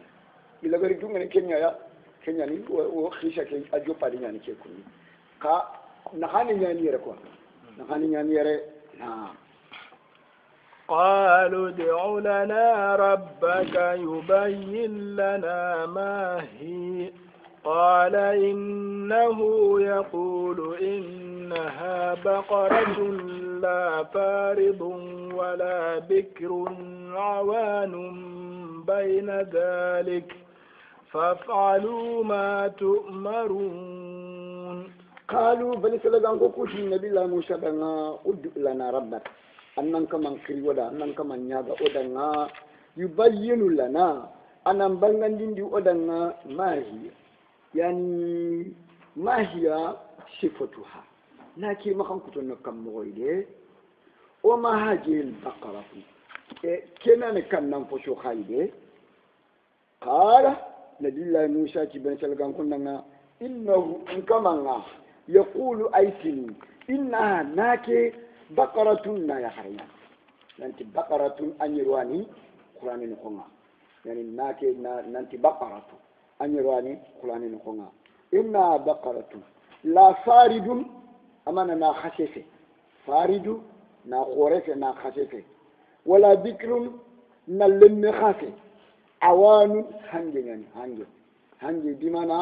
[SPEAKER 2] ila gari dunga ne kenya ni o khisha ke ajo padi nyani ke kuni ka na hani nyani yere ko na hani nyani yere na
[SPEAKER 3] قالوا ادع لنا ربك يبين لنا ما هي قال إنه يقول إنها بقرة لا فارض ولا بكر عوان بين ذلك فافعلوا ما تؤمرون.
[SPEAKER 2] قالوا بني سلغان كو كوشي النبي الله موسى دنا ادع لنا ربك أنك من كريودا أنك من ياغا ودنا يبين لنا أنا بانغاندين دي ودنا ما هي يعني ما هي صفتها لكن ما كان كنت نكم مويده وما هذه البقرة كنا نكن نفسو خايده قال نبي الله موسى بن سلغان كنا إنه كما يقول أيتني إنها ناكي بقرة لا يحرم نانتي بقرة أنيرواني قرآن نقونا يعني ناكي نانتي بقرة أنيرواني قرآن نقونا إنها بقرة لا فارد أمانا نا خسيفة فارد نا خورفة نا خسيفة ولا ذكر نلم خافة عوان هنجي يعني هنجي بمعنى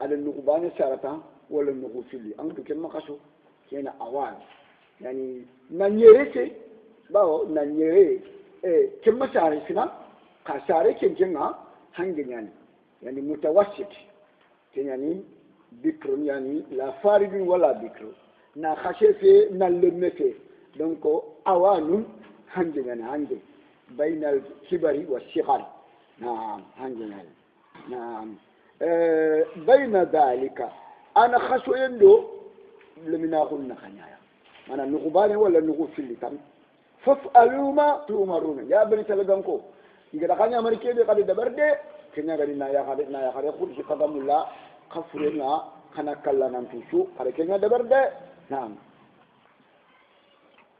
[SPEAKER 2] على النقبان سارتا ولا النقوفيلي أنك كما قصو كينا عوان يعني نانيريتي باو نانيري كما ساري فينا كساري كنا هنجي يعني متوسط يعني بكر يعني لا فارد ولا بكر نا خشيفة نلمفة دونك عوان هنجي هنجي بين الكبر والصغر نعم هنجي نعم بين ذلك أنا خشو يندو لمنا قلنا خنايا أنا نقباني ولا نقول في اللي تام فافعلوا ما تؤمرون يا بني تلقنكو إذا خنايا مريكي قد دبرده كنا قد نايا خد في قدم الله خفرنا خنا كلا نمشو قد كنا دبرده نعم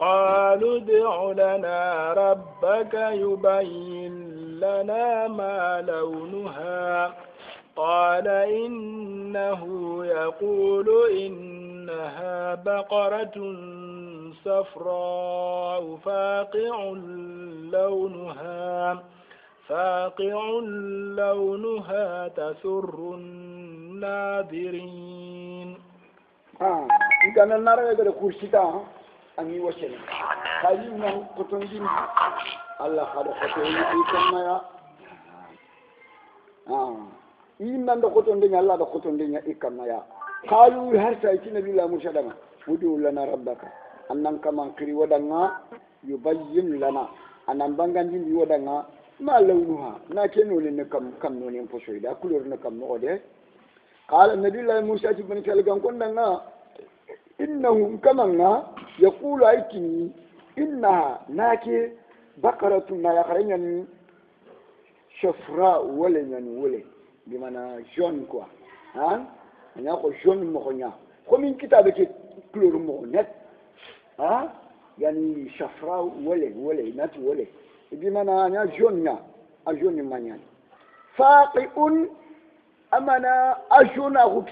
[SPEAKER 3] قالوا ادع لنا ربك يبين لنا ما لونها قال إنه يقول إنها بقرة صفراء فاقع لونها تسر الناظرين.
[SPEAKER 2] إذا نرى هذا الكرسي أني وشل خلينا قطندين الله خلق قطندين كما يا إيمان دكتور الله دكتور دنيا إكمايا قالوا هرسا إتنا بالله مشهدنا ودعو لنا ربك أنك من كري ودنا يبين لنا أن بانغاندين ودنا ما لونها ناكنو لنكم كم نونين فشويدا كلور نكم نوده قال النبي الله موسى بن كلغان كنا إنه كما يقول أيتني إنها ناكي بقرة لا يخرجن شفراء ولا بمعنى jaune quoi hein on a ko jaune mokonya comme une kitabe qui couleur mokonet hein yani shafra wala nat wala bimana nya jaune nya a jaune manya faqiun amana ajuna ko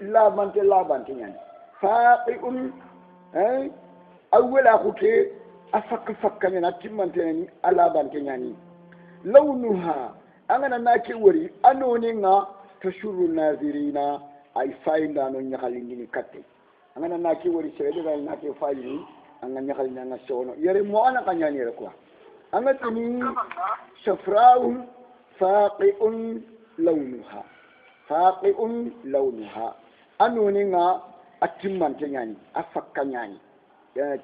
[SPEAKER 2] la bante nya faqiun hein awala ko afak nya timante ni ala bante nya ni launuha angana nake wori anoni nga tashuru nazirina ay fayda no nyakalingini katte angana nake wori sebe dal nake fayni anga nyakalina nga sono yere mo ana kanyani re quoi anga tuni shafra'u faqi'un lawnuha anoni nga atimmante nyani afakka nyani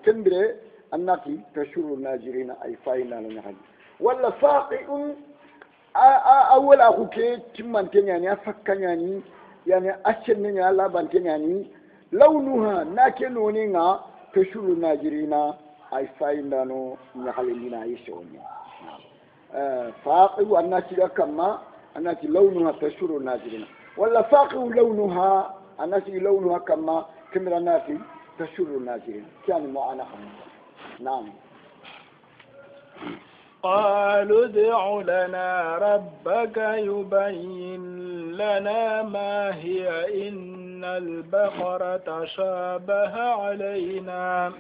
[SPEAKER 2] tendre annati tashuru nazirina ay fayda no nyakali wala faqi'un أول أخو كي تمان تنياني أفكانياني يعني أشنني على بانتنياني لونها ناكلونينا تشور ناجرينا أي فاينانو نخلينا يسوني فاقي والناس كما الناس لونها تشور ناجرينا ولا فاقي لونها الناس لونها كما كمل الناس تشور ناجرينا كان معنا نعم.
[SPEAKER 3] قالوا ادع لنا ربك يبين لنا ما هي إن البقرة شابه علينا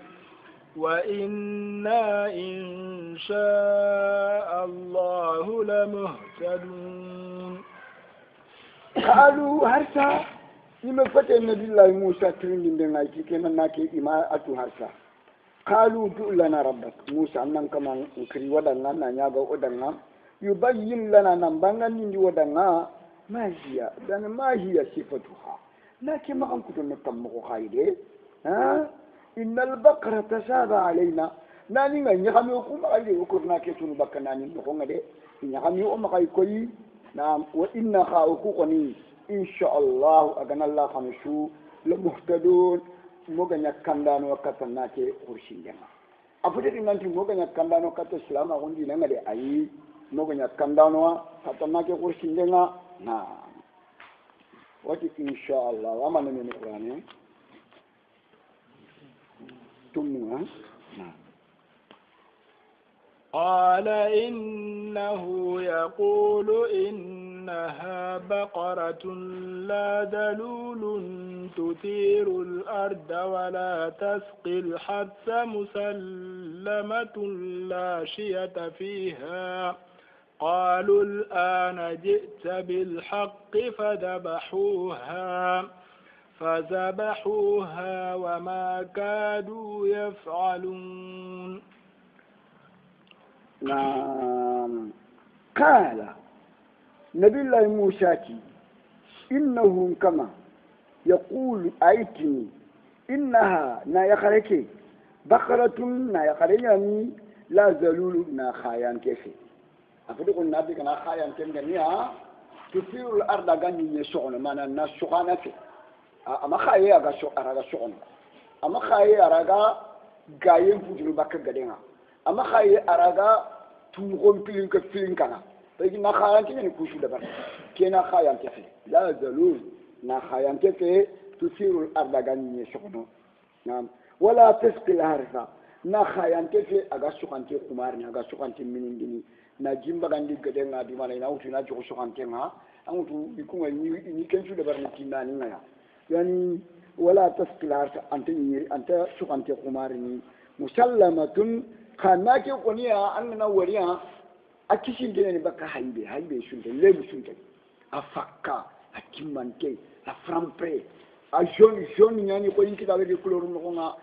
[SPEAKER 3] وإنا إن شاء الله لمهتدون.
[SPEAKER 2] قالوا هرسا لما فتح النبي الله موسى ترين لنا كما ناكي إما أتو هرسا قالوا ادع لنا ربك موسى أنن كما نكري ودنا نياغا ودنا يبين لنا نبانا نيندي ودنا ما هي لأن ما هي صفتها لكن ما أنكم نتمقوا خايدة إن البقرة تشابه علينا ناني نحن يقوم عليه وكرنا كتون بكناني نقوم عليه نحن يقوم عليه نعم وإن خاوكوني إن شاء الله أجن الله خمسو لمهتدون موجنا كندان وكتنا كورشين جنا أفضل إن أنتم موجنا كندان وكتسلام أقولي نعمل أي موجنا كندان وكتنا كورشين جنا نعم وتي إن شاء الله وما من القرآن تمنا نعم
[SPEAKER 3] قال إنه يقول إنها بقرة لا ذلول تثير الأرض ولا تسقي الحرث مسلمة لا شية فيها قالوا الآن جئت بالحق فذبحوها وما كادوا يفعلون
[SPEAKER 2] نعم قال نبي الله موسى إنه كما يقول أيتني إنها نايخرك بقرة نايخريني لا زلول ناخايان كيفي أفضل النبي كنا خايان كنغنيا تثير الأرض غني يسون ما الناس سخانته أما خايا أرجع سون أما خايا أرجع غايم فجلو بكر غدينا أما خايا أرجع تونغون فيلين كنا لكن نخايان كني كوشو دبر كنا خايان كيفي لا زلول ناخايان كيفي تثير الأرض غني يسون نعم ولا تسقي الحرث ناخايان كيفي أرجع سخانتي خمارني أرجع سخانتي منيني na jimba gandi gede nga di mana ina utu na joko sokante nga amutu ikunga ni kensu de barni tinani nga yani wala tasqilar ante ni ante sokante kumarini musallamatun kana ke koniya annana wariya akishin de ni baka haybe sunte lebu sunte afakka akimante a frampre a jaune yani ko yiki dawe de couleur no nga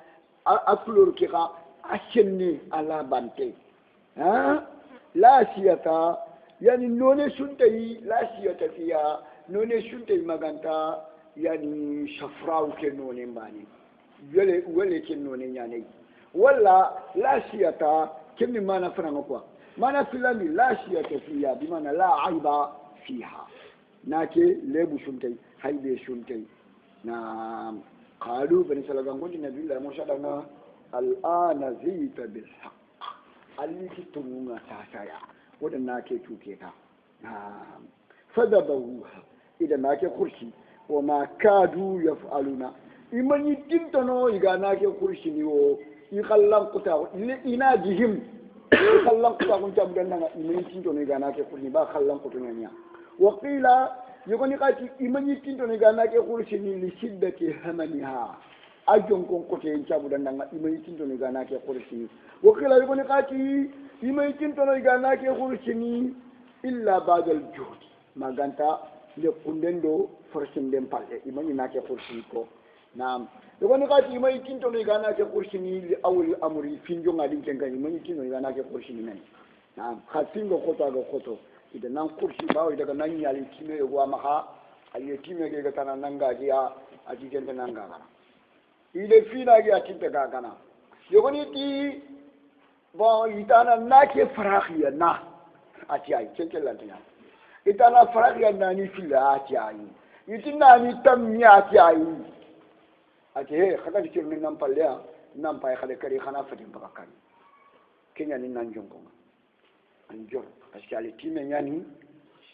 [SPEAKER 2] a couleur ki ka a chenni ala bante لا سياتا يعني نوني سنتي لا سياتا فيها نوني سنتي مغانتا يعني شفراو كنوني ماني ولا كنوني يعني ولا لا سياتا كم ما نفرنا كوا ما نفلني لا سياتا فيها بمعنى لا عيب فيها ناكي لبو سنتي هايبي سنتي نعم قالوا بني سلام قلت النبي الله موسى الآن زيت بالحق aliki tununga sasaya wadanna ke tuke ta fadabahuha idan nake kurshi wa ma kadu yaf'aluna imani tintono iga nake kurshi ni wo i khallan quta ina jihim i khallan quta kun tam dan nga imani tintono iga nake kurshi ba khallan quta nya wa qila yugoni qati imani tintono iga nake kurshi ni li shiddati hamaniha ajon kon kote en cabu dan nga imay tinto ni gana ke khurshi wa khila yugoni qati imay tinto ni gana ke khurshi ni illa badal juhd maganta le kundendo forsin dem palle imay na ke khurshi ko nam yugoni qati imay tinto ni gana ke khurshi ni li awli amri finjo ngadi kenga imay tinto ni gana ke khurshi ni men nam khasingo khota go khoto idan nan khurshi bawo daga nan yali time go amaha aliye time ge gatana nanga dia aji kende nanga gara ile fina gi atinte ga kana yogoni ti bon itana nake farahiya na ati ay keke lantanya itana farahiya na ni fila ati ay itina ni tammi ati ay ati he khada ci min nam palle nam pay khade kari khana fatim bakakan kenya ni nan jongo an jor parce que ali time nyani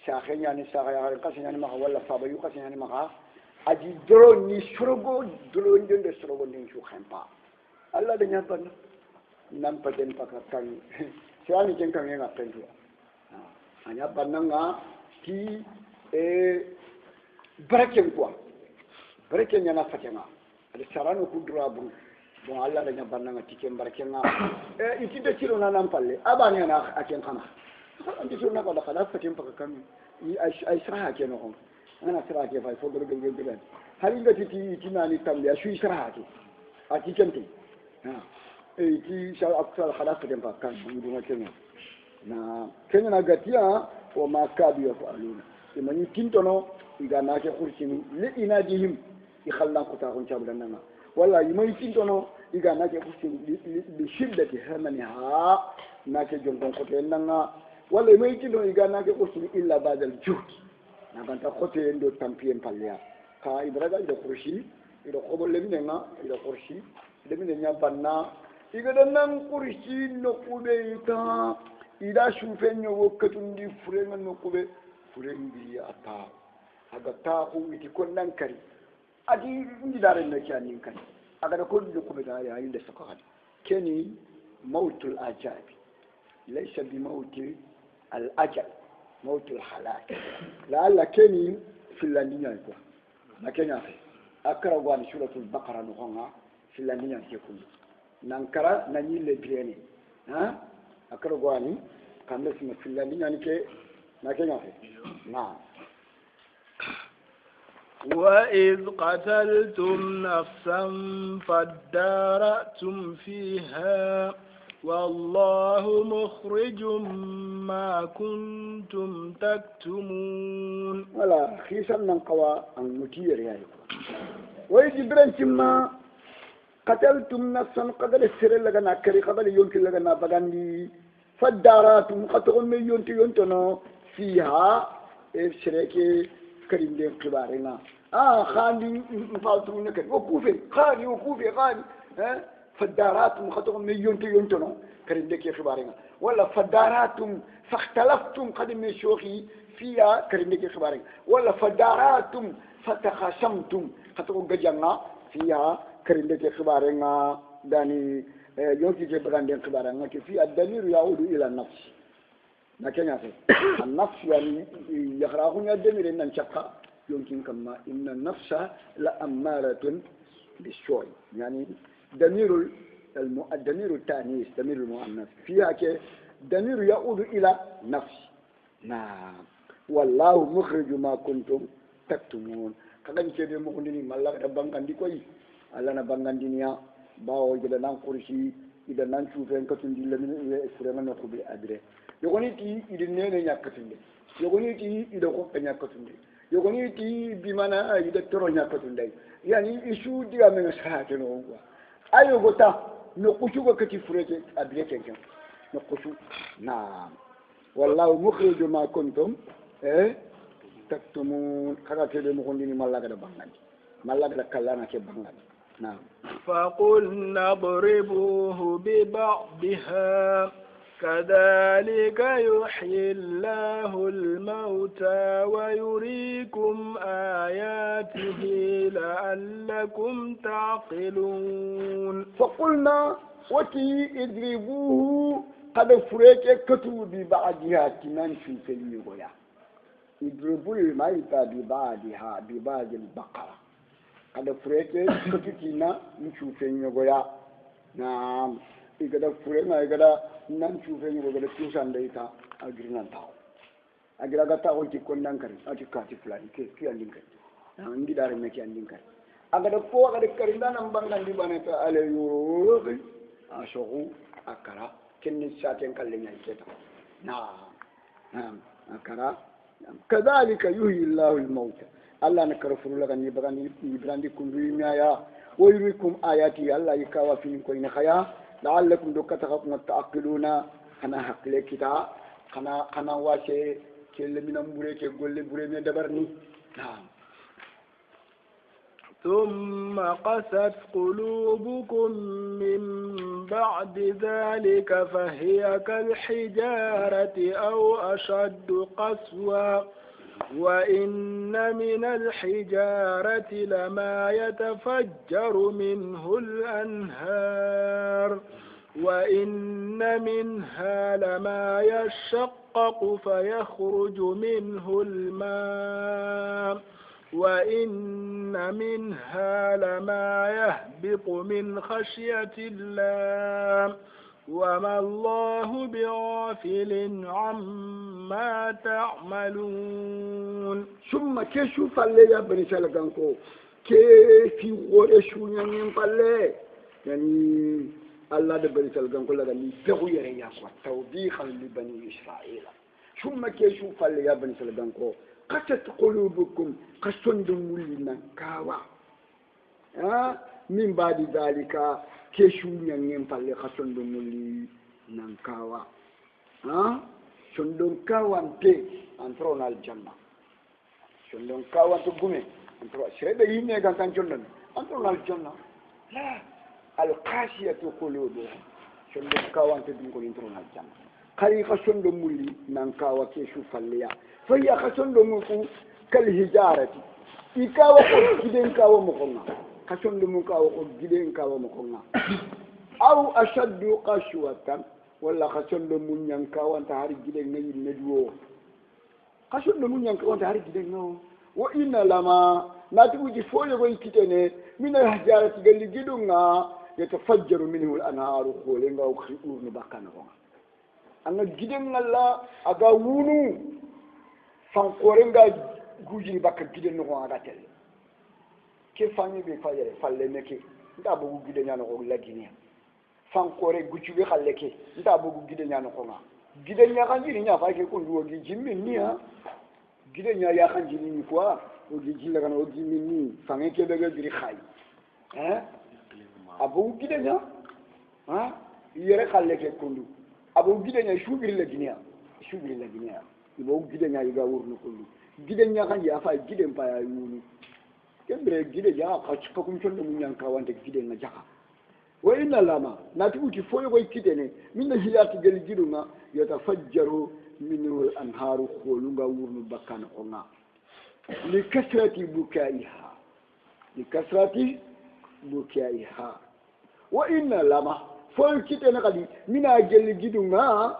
[SPEAKER 2] saxe nyani saxa ya kasi nyani ma wala faba yu kasi nyani ma aji doro ni sorogo doro ndende sorogo ndin su khampa alla de nyapa nam paten pakatan siani ken kan nga pentu anya bananga ti barake quoi barake nyana fatema ali sarano ku drabu bon alla de nyapa bananga ti ken barake nga itinde tiro na nam palle abani na aken kana anti sura na ko da kala fatem pakakan ay sara ken no أنا سرعتي فاي فوق الجبل الجبل هل إنك تناني تملي شو سرعتي أتيجنتي تي شو أكثر خلاص كده كان بدون كلمة كنا نقتيا وما كادوا يفعلون imani tintono igana ke kursini li inadihim ikhallan kutakun cabdananga walla imani tintono igana ke kursini li shiddati hamaniha nake jongon kote nanga walla imani tintono igana ke kursini illa badal juhd naganta kote ndo tampien palya ka ibraga ida kursi ida khobo leminenga ida kursi leminenya banna igada nan kursi no kube ita ida shufenyo wokatundi furenga no kube furengi ata aga tahu iti konnan kari adi ndi dare na kyanin kan aga da kullu kube da yayin da suka hadu keni mautul ajab laysa bi mauti al ajal mautul halak la alla keni filaninya ko na kenya akara gwani suratul baqara no honga filaninya ke kun nankara nanyi le birene ha akara gwani kamne sima filaninya ni ke na kenya na
[SPEAKER 3] وإذ قتلتم نفسا فادارأتم فيها والله مخرج ما كنتم تكتمون
[SPEAKER 2] ولا خيسا من قوى المتير يا وإذ برنتما قتلتم نفسا قبل السر لغنا كري قبل يونك لغنا بغاندي فادارأتم قتلوا يونتنا فيها شريكي كريم دين قبارنا خالي مفاوتو نكر وكوفي خالي وكوفي خالي فداراتم خطوم يونتنا كريم دين قبارنا ولا فداراتم فاختلفتم قدم شوخي فيها كريم دين قبارنا ولا فداراتم فتخاصمتم خطوم جانا فيها كريم دين قبارنا داني يونكي جبران دين قبارنا كفي الدليل يعود الى النفس لكن النفس يعني يخرجون الدمير إن انشقى يمكن كما إن النفس لأمارة بالسوء يعني دمير التانيث دمير المؤنث فيها دمير يعود إلى نفس نعم والله مخرج ما كنتم تكتمون كذا كده مخندني ملاك ربنا دي كوي الله نبغى دنيا باو جدا نانكورشي إذا نانشوفين كتوندي لمن فرمان نقبل أدري yogoni ti idinene nyakatunde yogoni ti idoko nyakatunde yogoni ti bimana ida toro nyakatunde yani isu diga men saate no kwa ayo gota no kushugo kati fureke abiyeke ken no kushu na wallahu mukhriju ma kuntum taktumun kaga tebe mo kondini malaga da bangandi malaga da kallana ke bangandi na
[SPEAKER 3] فقلنا اضربوه ببعضها كذلك يحيي الله الموتى ويريكم آياته لعلكم تعقلون
[SPEAKER 2] فقلنا وتي اضربوه قد فريك كتب ببعضها كمان في اليوم اضربوا الميت ببعضها ببعض البقرة قد فريك كتبنا نشوف اليوم نعم إذا فرينا إذا nan chufe ni boga tusan da ita a girnan tawo a gira ga tawo ki kon nan kare a ti kati fulani ke ki andin kai nan ndi dare me ki andin kai aga da ko aga da karin nan bangan di bana ta ale yoro a shogu akara kinni saten kalle nyai keta na akara kadhalika yuhyi Allahu al-maut Allah na karfuru laga ni bagani ibrandi kundu miya wa yurikum ayati Allah yikawa fin ko ina khaya لعلكم دكتكم تعقلون أنا حقل كتا أنا واسه كل من أمورك كل بريمة دبرني نعم
[SPEAKER 3] ثم قست قلوبكم من بعد ذلك فهي كالحجارة أو أشد قسوة وإن من الحجارة لما يتفجر منه الأنهار وإن منها لما يشقق فيخرج منه الماء وإن منها لما يهبط من خشية الله وما الله بغافل عما تعملون
[SPEAKER 2] ثم كشف اللي بني سلكانكو كيف يغرشون ينقل يعني الله ده بني سلكانكو لغا ني بغو يريا توبيخا لبني إسرائيل ثم كيشو فال يا بني سلغانكو قست قلوبكم قصندم مولنا كاوا من بعد ذلك كيشو نين فال قصندم مولي نانكاوا شندون كاوان تي انترون الجنه شندون كاوان تغومي انترو شيبه يمي كان شندون انترون الجنه لا القاسيه قلوبهم شندون كاوان تدين انترون الجنه خري خشندو مولي نانكاوا كيشو فاليا فهي خشندو مكو كالهجاره إكاوا قد جدين كاوا مكونا خشندو مكاوا قد جدين كاوا مكونا أو أشد قسوة ولا خشندو منيان كاوا تهاري جدين نيل ندوو خشندو منيان كاوا تهاري جدين نو وإن لما ناتوجي فولي ويكتني من الهجارة قال جدونا يتفجر منه الأنهار خولنغا وخيور نباكنا anga giden ngalla aga wunu fankorenga guji bakka giden no aga tele ke fanyi be fayere falle meke nda bugu giden nyano ko lagini fankore guci be khalleke nda bugu giden nyano ko ma giden nya kanjiri nya fa ke ko nduwo gi jimmi ni ha giden nya ya kanjiri ni quoi o gi jilla kana o jimmi ni fange ke be giri khay abu giden nya yere khalleke kundu abu gidenya shubiri la guinea ibo gidenya yiga wurnu kullu gidenya kan ya fa giden pa ya yunu kebre gidenya ka chika kum chondo munyan ka wante gidenga jaka wa inna lama natuti foyo koy kidene minna hilati gel giduma yatafajjaru minhu al-anharu khulunga wurnu bakkan ona li kasrati bukaiha wa inna lama foyo kitene kadi mina gel gidunga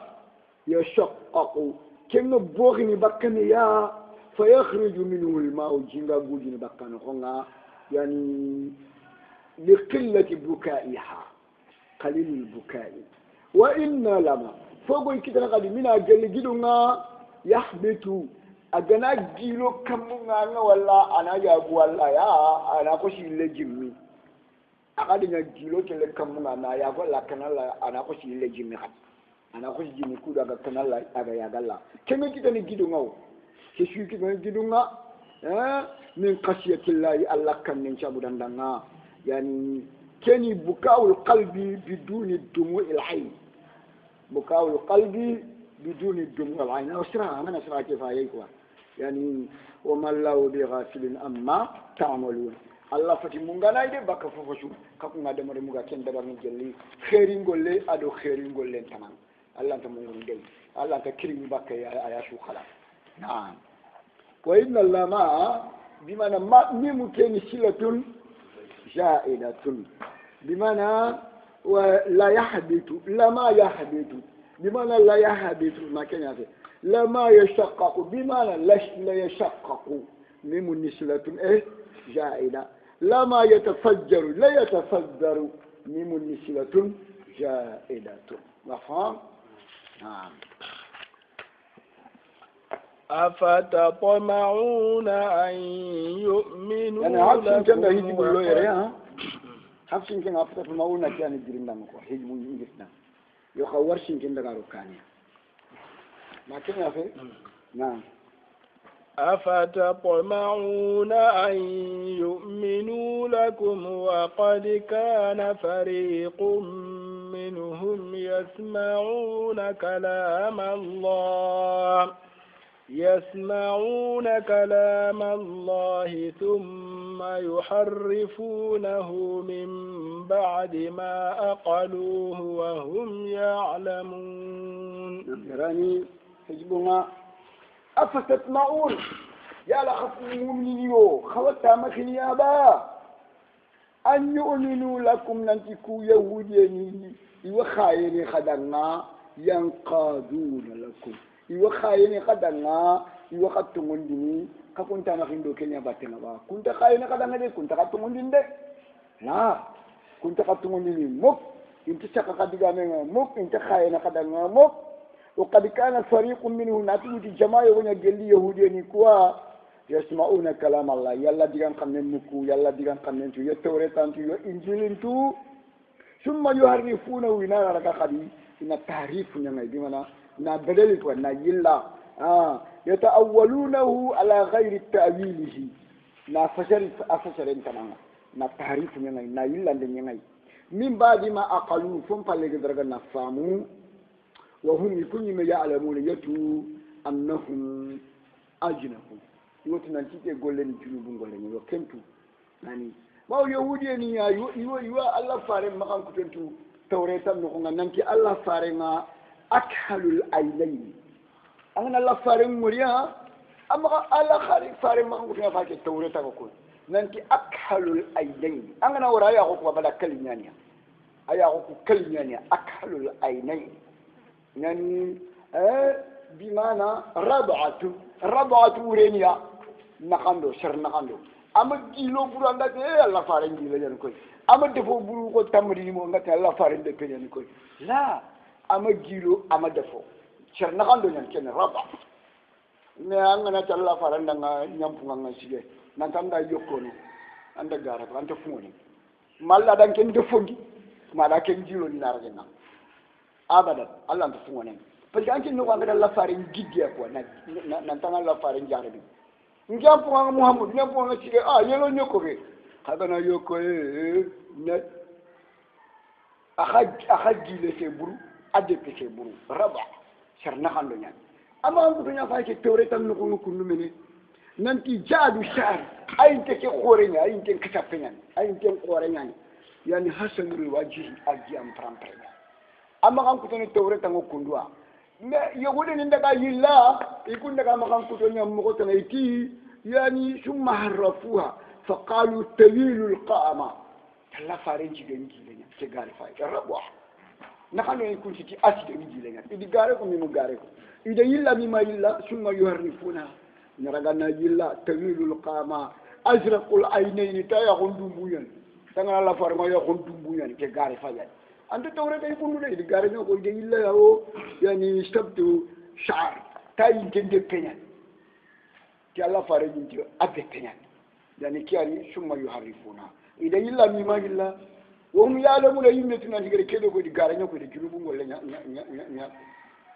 [SPEAKER 2] yashaqqaqu kenno bokhini bakkani ya fayakhruju minhu al-ma'u jinga gudini bakkani khonga yani liqillati bukaiha qalil al-bukai wa inna lama foyo kitene kadi mina gel gidunga yahbitu agana gilo kamunga nga walla ana yagu walla ya ana ko shille jimmi akadi nya gilo tele kamunga na ya ko la kanala ana ko shille jimmi khat ana ko jimmi ku daga kanala aga ya galla keme kitani gidunga o ke shu kitani gidunga min qasiyatillahi allah kan nin cabudandanga yani keni bukaul qalbi biduni dumu'il ayn bukaul qalbi biduni dumu'il ayn asra man asra kifayai kwa yani وما الله بغافل أما تعملون الله فتي مونغانا يدي باكا فوفشو كاكو غادا مري موغا كين دابا من جلي خيرين غولي ادو خيرين غولي تمام الله انت مونغون دي الله انت كريم باكا يا شو خلا نعم وإن الله ما بمعنى ما ممكن صلة زائدة بمعنى ولا يحدث لا ما يحدث بمعنى لا يحدث ما كان يعرف لا ما يشقق بمعنى لا يشقق ميم نسلة زائدة لا ما يتفجر لا يتفجر ميم نسلة زائدة مفهوم نعم
[SPEAKER 3] أفتطمعون أن يؤمنوا
[SPEAKER 2] يعني حفصين كان هيجي
[SPEAKER 3] لكم
[SPEAKER 2] بقول له يا حفصين كان أفتطمعون كان يجرين دمكو هيجي من يجتنا يخورشين كان دكارو كانيا ما كان يفعل نعم
[SPEAKER 3] أفتطمعون أن يؤمنوا لكم وقد كان فريق منهم يسمعون كلام الله ثم يحرفونه من بعد ما أقلوه وهم يعلمون
[SPEAKER 2] راني حجبنا أفتطمعون يا لخف المؤمنين خوتا مكني أبا أن يؤمنوا لكم ننتكو يهوديني يوخايني خدنا ينقادون لكم يوخايني خدنا يوخاتموندني كنت أنا خندو كنيا باتنا با كنت خايني خدنا دي كنت خاتموندين دي لا كنت خاتموندني مك انت شكا خدغامي مك انت خايني خدنا مك وقد كان فريق منهم ناتوتي جماعة ونجل يهوديني كوا يسمعون كلام الله يلا ديغان خمن مكو يلا ديغان خمن تو يتوريتان تو ينجيلين تو ثم يحرفونه وينارا خدي إن التحريف نعم بمعنى نا بدل تو نا يلا يتأولونه على غير تأويله نا فشل انتنا نا تحريف نيغاي نا يلاند نيغاي من بعد ما أقلوا فنفلق درجة نفاموا وهم يكون ما يعلمون يتو أنهم أجنهم يوتو نانتي تقول لنا جنوب قولنا يوكنتو يعني ما هو يهودي نيا يو الله فارم مقام كتنتو توريتا نقولنا نانتي الله فارم أكحل العينين أنا الله فارم مريا أما الله فارم مقام كتنتو فاكي توريتا كون نانتي أكحل العينين أنا ورايا أقوى بلا كلمة أيا أقوى كلمة أكحل العينين يعني بمعنى ربعة ورينيا نخاندو شر نخاندو أما جيلو برو عندك الله فارن جيلو يعني كوي أما دفو برو كو تمري مو عندك الله فارن دك يعني كوي لا أما جيلو أما دفو شر نخاندو يعني كن ربع نعم أنا الله فارن دعنا نيام عنا سيجي نانتام يوكوني عندك غارب عندك فوني مالا دان كن دفوني مالا كن جيلو نارجنا أبدا الله أنت فوني parce que anki no ngada la farin gidya ko na tanga la farin jarabi ngam po nga muhammad ngam po nga sire yelo nyoko be khadana yoko net akhaji le se buru adde ke se buru raba sharna khando nyan ama ngu nya fa ke tawre tan no ko kundu mene nanti jaadu shar ay te ke khore nya ay te kitape nyan ay te khore nyan yani hasanul wajhi ajam prampre ama kan kutone tawre tan ko kundwa mais yogode ni daga yilla ikun daga makan kuto nyam mo to nayti yani summa harafuha fa qalu tawilu alqama talla farenji ganji lenya te gal fa rabwa nakano ikun ci aside mi lenya idi gare ko mi mu gare ko ida yilla mi ma yilla summa yuharrifuna naragana yilla tawilu alqama azraqul aynayn ta ya gondu buyan tanga la farma ya gondu buyan te gare fa ya أنت توري كي يكون لي دكارنا كل شيء إلا هو يعني استبدو شعر تاي جند بينان كلا فارج جند أبد بينان يعني كياني ثم يحرفونا إذا إلا مما إلا وهم يعلمون يمتنا نقدر كده كل دكارنا كل جنوبهم ولا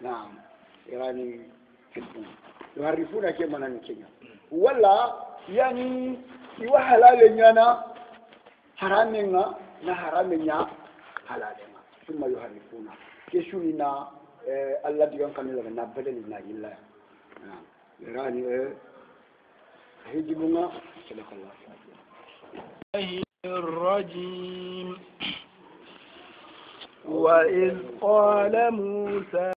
[SPEAKER 2] نعم يعني يحرفونا كما نكينا ولا يعني يوحلا لنا حرامنا نحرامنا حلالنا ثم يحرفون كشونا الله ديان كان لنا بدلنا إلا يعني هجبنا صدق الله
[SPEAKER 3] الرجيم وإذ قال موسى